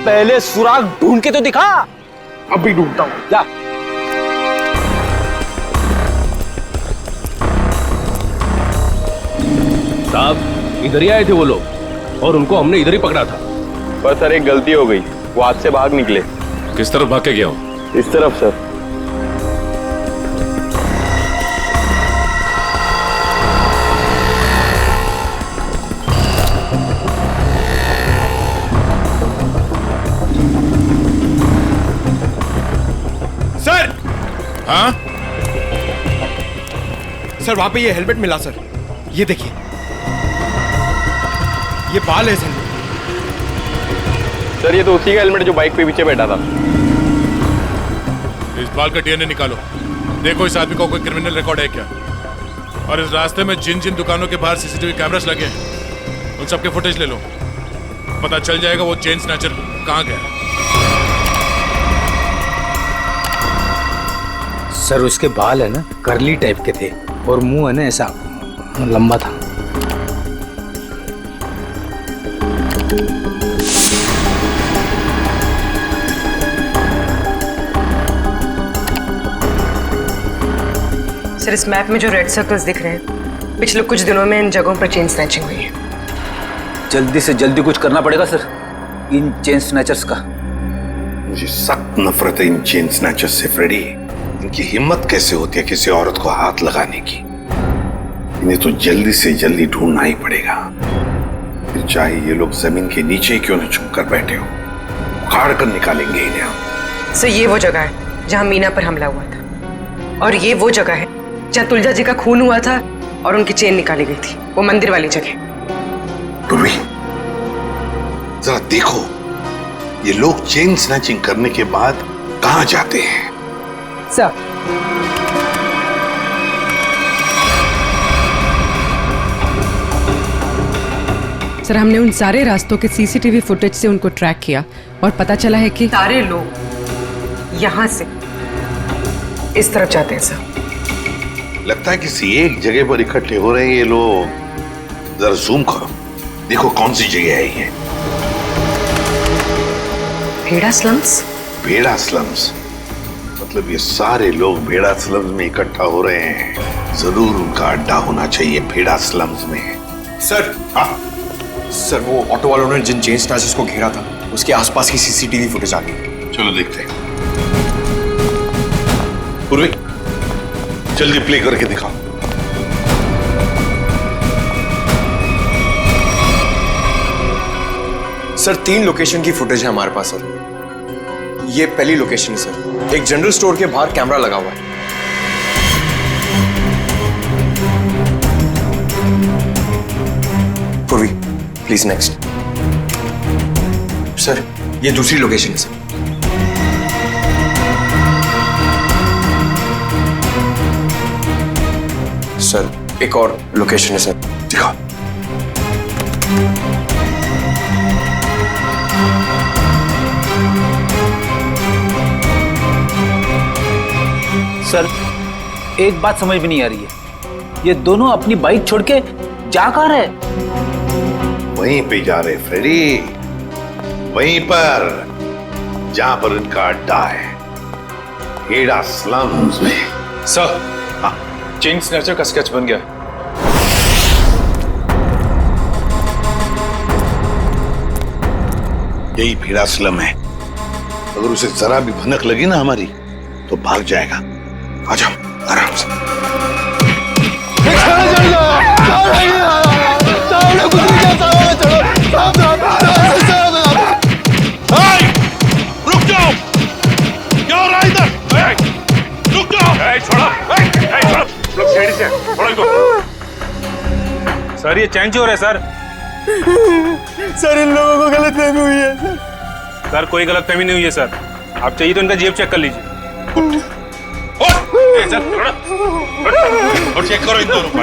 पहले सुराग ढूंढ के तो दिखा। अभी ढूंढता हूं, जा। साहब इधर ही आए थे वो लोग और उनको हमने इधर ही पकड़ा था। पर सर एक गलती हो गई, वो हाथ से भाग निकले। किस तरफ भाग के गया हूँ? इस तरफ सर। सर! हाँ? सर वहां पे ये हेलमेट मिला सर, ये देखिए, ये बाल है सर। सर ये तो उसी का हेलमेट जो बाइक पे पीछे बैठा था। इस बाल का डीएनए निकालो, देखो इस आदमी का कोई क्रिमिनल रिकॉर्ड है क्या। और इस रास्ते में जिन जिन दुकानों के बाहर सीसीटीवी कैमरास लगे हैं उन सबके फुटेज ले लो, पता चल जाएगा वो चेन स्नैचर कहाँ गया। सर उसके बाल है ना करली टाइप के थे और मुंह है ना ऐसा लंबा था। सर इस मैप में जो रेड सर्कल्स दिख रहे हैं, पिछले कुछ दिनों में इन जगहों पर चेन स्नैचिंग हुई है। जल्दी से जल्दी कुछ करना पड़ेगा सर इन चेन स्नैचर्स का। मुझे सख्त नफरत है इन चेन स्नैचर्स से फ्रेडी। इनकी हिम्मत कैसे होती है किसी औरत को हाथ लगाने की। इन्हें तो जल्दी से जल्दी ढूंढना ही पड़ेगा, फिर चाहे ये लोग जमीन के नीचे क्यों न छुप कर बैठे हो, उखाड़ कर निकालेंगे इन्हें हम। सर ये वो जगह है जहाँ मीना पर हमला हुआ था और ये वो जगह है जहाँ तुलजा जी का खून हुआ था और उनकी चेन निकाली गई थी, वो मंदिर वाली जगह। पूर्वी जरा देखो ये लोग चेन स्नैचिंग करने के बाद कहां जाते हैं। सर सर हमने उन सारे रास्तों के सीसीटीवी फुटेज से उनको ट्रैक किया और पता चला है कि सारे लोग यहाँ से इस तरफ जाते हैं सर। लगता है किसी एक जगह पर इकट्ठे हो रहे हैं ये लोग। जरा जूम करो, देखो कौन सी जगह है ये। भेड़ा स्लम्स? भेड़ा स्लम्स मतलब ये सारे लोग भेड़ा स्लम्स में इकट्ठा हो रहे हैं। जरूर उनका अड्डा होना चाहिए भेड़ा स्लम्स में। सर हाँ सर वो ऑटो वालों ने जिन चेन स्नैचर्स को घेरा था उसके आसपास की सीसीटीवी फुटेज आ गई। चलो देखते हैं। पूर्वी जल्दी प्ले करके दिखाओ। सर 3 लोकेशन की फुटेज है हमारे पास सर। ये पहली लोकेशन है सर, एक जनरल स्टोर के बाहर कैमरा लगा हुआ है। पूर्वी प्लीज नेक्स्ट। सर ये दूसरी लोकेशन है सर। सर एक और लोकेशन है सर, दिखाओ। सर एक बात समझ में नहीं आ रही है, ये दोनों अपनी बाइक छोड़ के जा कहाँ रहे? वहीं पे जा रहे फ्रेडी, वहीं पर जहां पर इनका अड्डा है, भेड़ा स्लम्स में। सर हाँ चेन स्नैचर का स्केच बन गया। यही भेड़ा स्लम है, अगर उसे जरा भी भनक लगी ना हमारी तो भाग जाएगा। आ जाओ आराम से। रुक जाओ, क्या हो रहा है इधर? रुक जाओ। छोड़ो, लोग सीढ़ी से छोड़ो इनको। सर ये चैन चोर है सर। सर इन लोगों को गलतफहमी हुई है सर कोई गलतफहमी नहीं हुई है सर, आप चाहिए तो इनका जेब चेक कर लीजिए। और चेक करो इन दोनों को।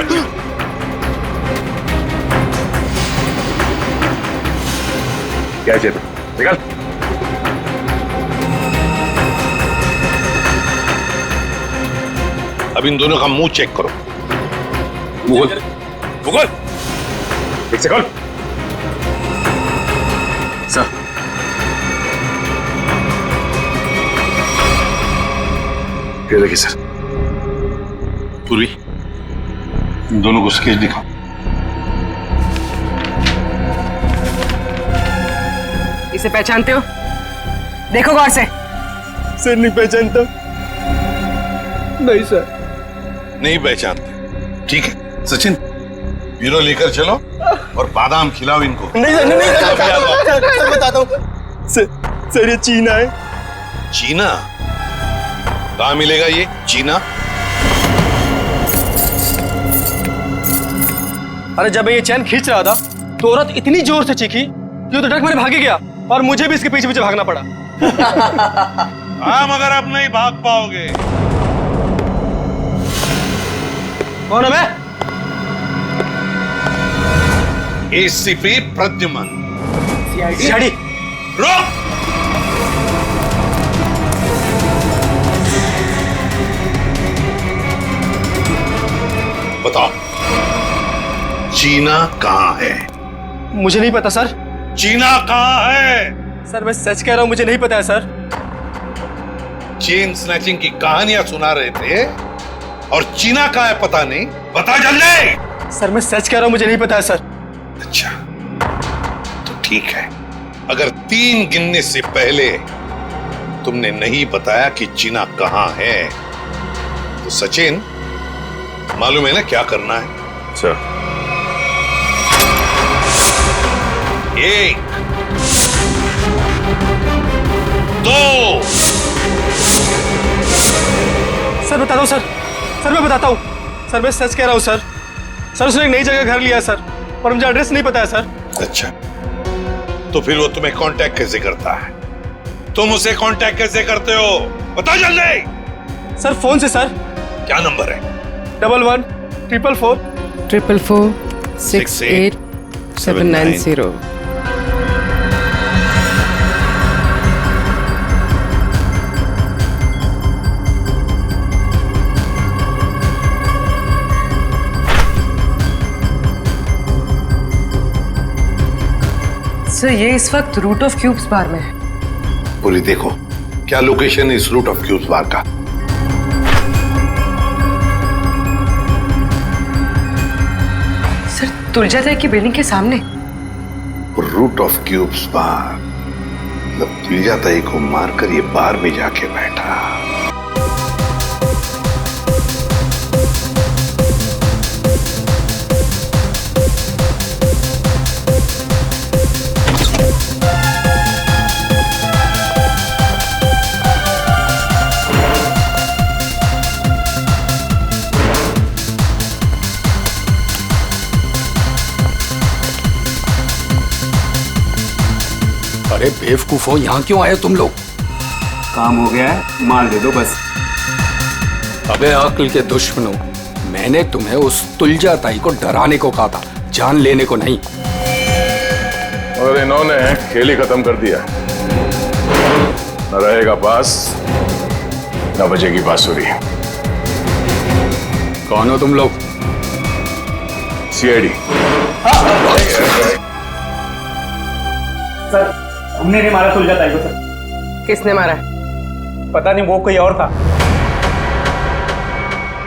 क्या जेब निकाल। अब इन दोनों का मुंह चेक करो। मुगल मुगल एक सेकंड सर। ये देखिए सर। पूर्वी, इन दोनों को स्केच दिखाओ। इसे पहचानते हो? देखो गौर से। सर नहीं पहचानता। नहीं सर। नहीं पहचानते, ठीक है। सचिन, ब्यूरो लेकर चलो और बादाम खिलाओ इनको। नहीं सर, नहीं सर, बताता हूँ सर, ये चीना है। चीना? कहाँ मिलेगा ये चीना? अरे जब ये चैन खींच रहा था तो औरत इतनी जोर से चीखी कि वो तो डर मारे भागे गया और मुझे भी इसके पीछे पीछे भागना पड़ा। हाँ, मगर अब नहीं भाग पाओगे। कौन है मैं? एसीपी प्रद्युमन। सीआईडी। रोक! बताओ, चीना कहाँ है? मुझे नहीं पता सर। चीना कहाँ है? सर मैं सच कह रहा हूँ, मुझे नहीं पता है सर। चेन स्नैचिंग की कहानियां सुना रहे थे और चीना कहाँ है पता नहीं। बता जल्दी। सर मैं सच कह रहा हूँ, मुझे नहीं पता है सर। अच्छा, तो ठीक है। अगर 3 गिनने से पहले तुमने नहीं बताया कि चीना कहाँ है तो सचिन, मालूम है ना क्या करना है? सर। 1 2 सर बता दो सर। सर मैं बताता हूँ सर, मैं सच कह रहा हूँ सर। सर उसने एक नई जगह घर लिया है सर, पर मुझे एड्रेस नहीं पता है सर। अच्छा, तो फिर वो तुम्हें कांटेक्ट कैसे करता है? तुम उसे कांटेक्ट कैसे करते हो? बता जल्दी। सर फोन से सर। क्या नंबर है? 11 444 444 68 790। सर ये इस वक्त रूट ऑफ क्यूब्स बार में है। पूरी देखो क्या लोकेशन है इस रूट ऑफ क्यूब्स बार का। सर तुलजा ताई की बिल्डिंग के सामने। रूट ऑफ क्यूब्स बार, मतलब तुलजा ताई को मारकर ये बार में जाके बैठा। अरे बेवकूफो, यहाँ क्यों आए तुम लोग? काम हो गया है, माल दे दो बस। अबे अक्ल के दुश्मनों, मैंने तुम्हें उस तुलजा ताई को डराने को कहा था, जान लेने को नहीं। और इन्होंने खेल ही खत्म कर दिया। न रहेगा पास, न बजेगी बांसुरी। कौन हो तुम लोग? सीआईडी। सर हमने नहीं मारा तुलजा ताई को सर। किसने मारा? पता नहीं, वो कोई और था।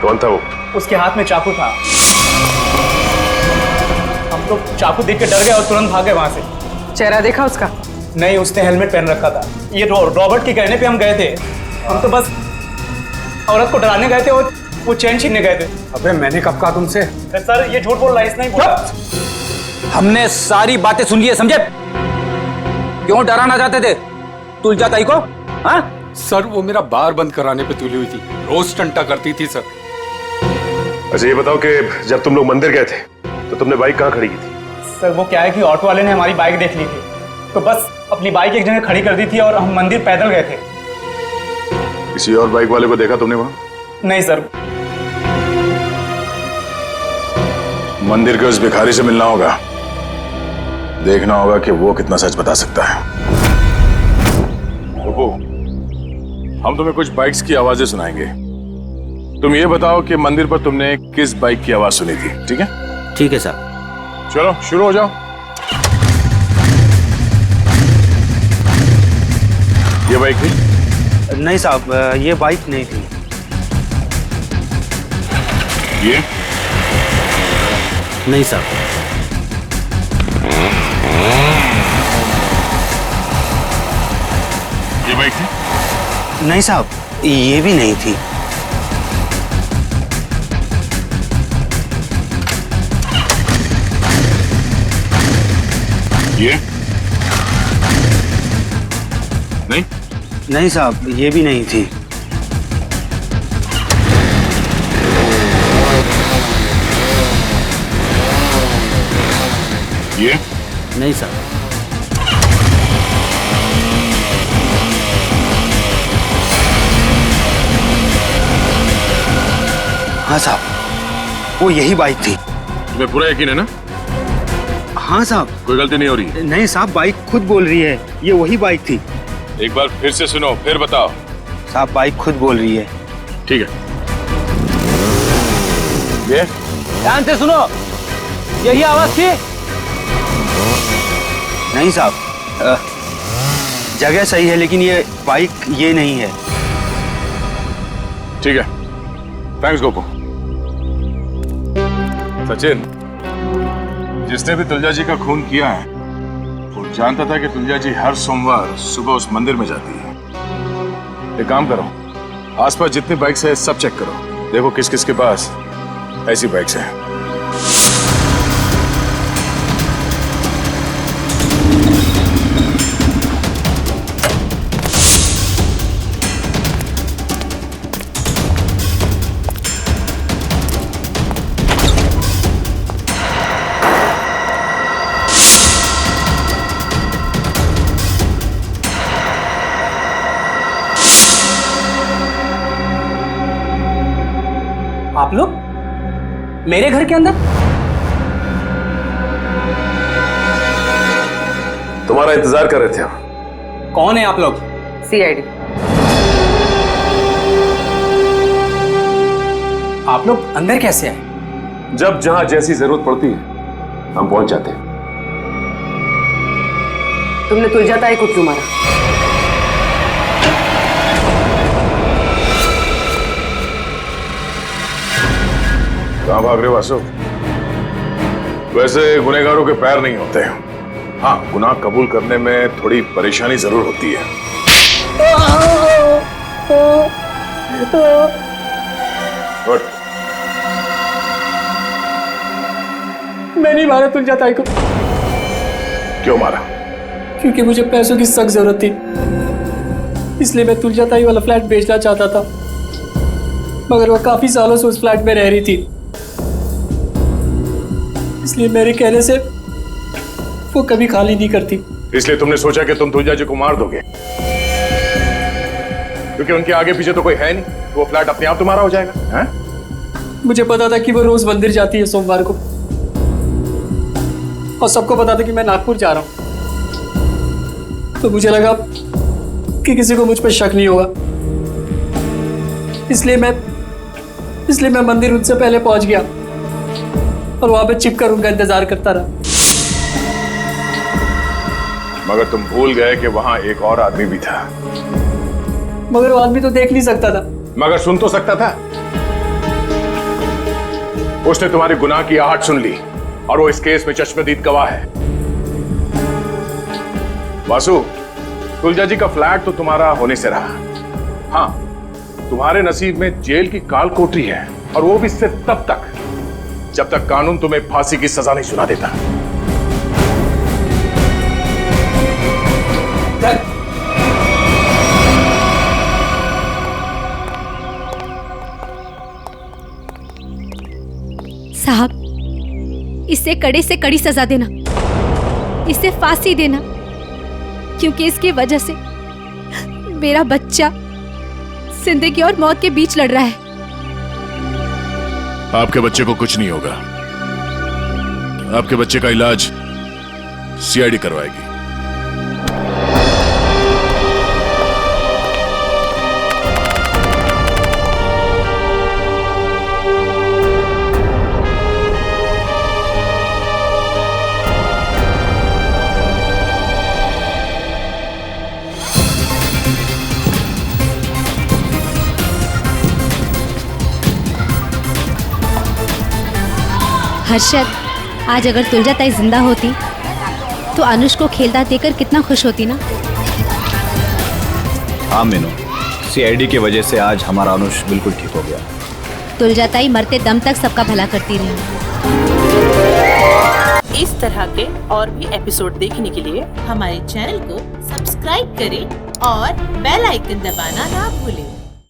कौन था वो? उसके हाथ में चाकू था। हम तो चाकू देख के डर गए और तुरंत भागे वहां से। चेहरा देखा उसका? नहीं, उसने हेलमेट पहन रखा था। ये रॉबर्ट के कहने पे हम गए थे। हम तो बस औरत को डराने गए थे और वो चैन छीनने गए थे। अबे मैंने कब कहा तुमसे? सर ये झूठ बोल रहा है, इसने ही बोला। हमने सारी बातें सुन ली है, समझे? क्यों डराना चाहते थे तुलजा ताई को? हाँ सर वो मेरा बार बंद कराने पे तुली हुई थी, रोज टंटा करती थी सर। अच्छा ये बताओ कि जब तुम लोग मंदिर गए थे तो तुमने बाइक कहाँ खड़ी की थी? सर वो क्या है कि ऑटो वाले ने हमारी बाइक देख ली थी, तो बस अपनी बाइक एक जगह खड़ी कर दी थी और हम मंदिर पैदल गए थे। किसी और बाइक वाले को देखा तुमने वहां? नहीं सर। मंदिर के उस भिखारी से मिलना होगा, देखना होगा कि वो कितना सच बता सकता है। हम तुम्हें कुछ बाइक्स की आवाजें सुनाएंगे, तुम ये बताओ कि मंदिर पर तुमने किस बाइक की आवाज सुनी थी, ठीक है? ठीक है साहब। चलो शुरू हो जाओ। ये बाइक थी? नहीं साहब, ये बाइक नहीं थी। ये? नहीं साहब। ये बाइक थी? नहीं साहब, ये भी नहीं थी। ये? नहीं? नहीं साहब, ये भी नहीं थी। ये? नहीं साहब। हाँ साहब, वो यही बाइक थी। तुम्हें पूरा यकीन है ना? हाँ साहब। कोई गलती नहीं हो रही? नहीं साहब, बाइक खुद बोल रही है, ये वही बाइक थी। एक बार फिर से सुनो, फिर बताओ। साहब, बाइक खुद बोल रही है। ठीक है। ये? ध्यान से सुनो, यही आवाज थी? नहीं साहब, जगह सही है लेकिन ये बाइक ये नहीं है। ठीक है, थैंक्स गोपू। सचिन, जिसने भी तुलजा जी का खून किया है वो जानता था कि तुलजा जी हर सोमवार सुबह उस मंदिर में जाती है। एक काम करो, आसपास जितनी बाइक्स है सब चेक करो, देखो किस किस के पास ऐसी बाइक्स हैं। आप लोग मेरे घर के अंदर? तुम्हारा इंतजार कर रहे थे हम। कौन है आप लोग? सीआईडी। आप लोग अंदर कैसे आए? जब जहां जैसी जरूरत पड़ती है हम पहुंच जाते हैं। तुमने तुलजा ताई को क्यों मारा? कहां भाग रहे हो वासु? वैसे गुनहगारों के पैर नहीं होते हैं। हाँ, गुनाह कबूल करने में थोड़ी परेशानी जरूर होती है। गुड। मैं नहीं मारा तुलजा ताई को। क्यों मारा? क्योंकि मुझे पैसों की सख्त जरूरत थी, इसलिए मैं तुलजा ताई वाला फ्लैट बेचना चाहता था, मगर वो काफी सालों से उस फ्लैट में रह रही थी, इसलिए मेरे कहने से वो कभी खाली नहीं करती। इसलिए तुमने सोचा कि तुम तुलजा जी को मार दोगे, क्योंकि उनके आगे पीछे तो कोई है नहीं, तो वो फ्लैट अपने आप तुम्हारा हो जाएगा। हैं? मुझे पता था कि वो रोज मंदिर जाती है सोमवार को, और सबको पता था कि मैं नागपुर जा रहा हूं, तो मुझे लगा कि किसी को मुझ पर शक नहीं होगा, इसलिए मैं मंदिर उनसे पहले पहुंच गया और वहां पे छिपकर उनका इंतजार करता रहा। मगर तुम भूल गए कि वहां एक और आदमी भी था। मगर वो आदमी तो देख नहीं सकता था। मगर सुन तो सकता था। उसने तुम्हारी गुनाह की आहट सुन ली और वो इस केस में चश्मदीद गवाह है। वासु, तुलजा जी का फ्लैट तो तुम्हारा होने से रहा। हाँ, तुम्हारे नसीब में जेल की काल कोठरी है, और वो भी सिर्फ तब तक जब तक कानून तुम्हें फांसी की सजा नहीं सुना देता। साहब, इसे कड़े से कड़ी सजा देना, इसे फांसी देना, क्योंकि इसकी वजह से मेरा बच्चा जिंदगी और मौत के बीच लड़ रहा है। आपके बच्चे को कुछ नहीं होगा। आपके बच्चे का इलाज सीआईडी करवाएगी। हर्षद, आज अगर तुलजा ताई जिंदा होती तो अनुष को खेलता देखकर कितना खुश होती ना। हाँ मीनू, सीआईडी की वजह से आज हमारा अनुष बिल्कुल ठीक हो गया। तुलजा ताई मरते दम तक सबका भला करती रही। इस तरह के और भी एपिसोड देखने के लिए हमारे चैनल को सब्सक्राइब करें और बेल आइकन दबाना ना भूलें।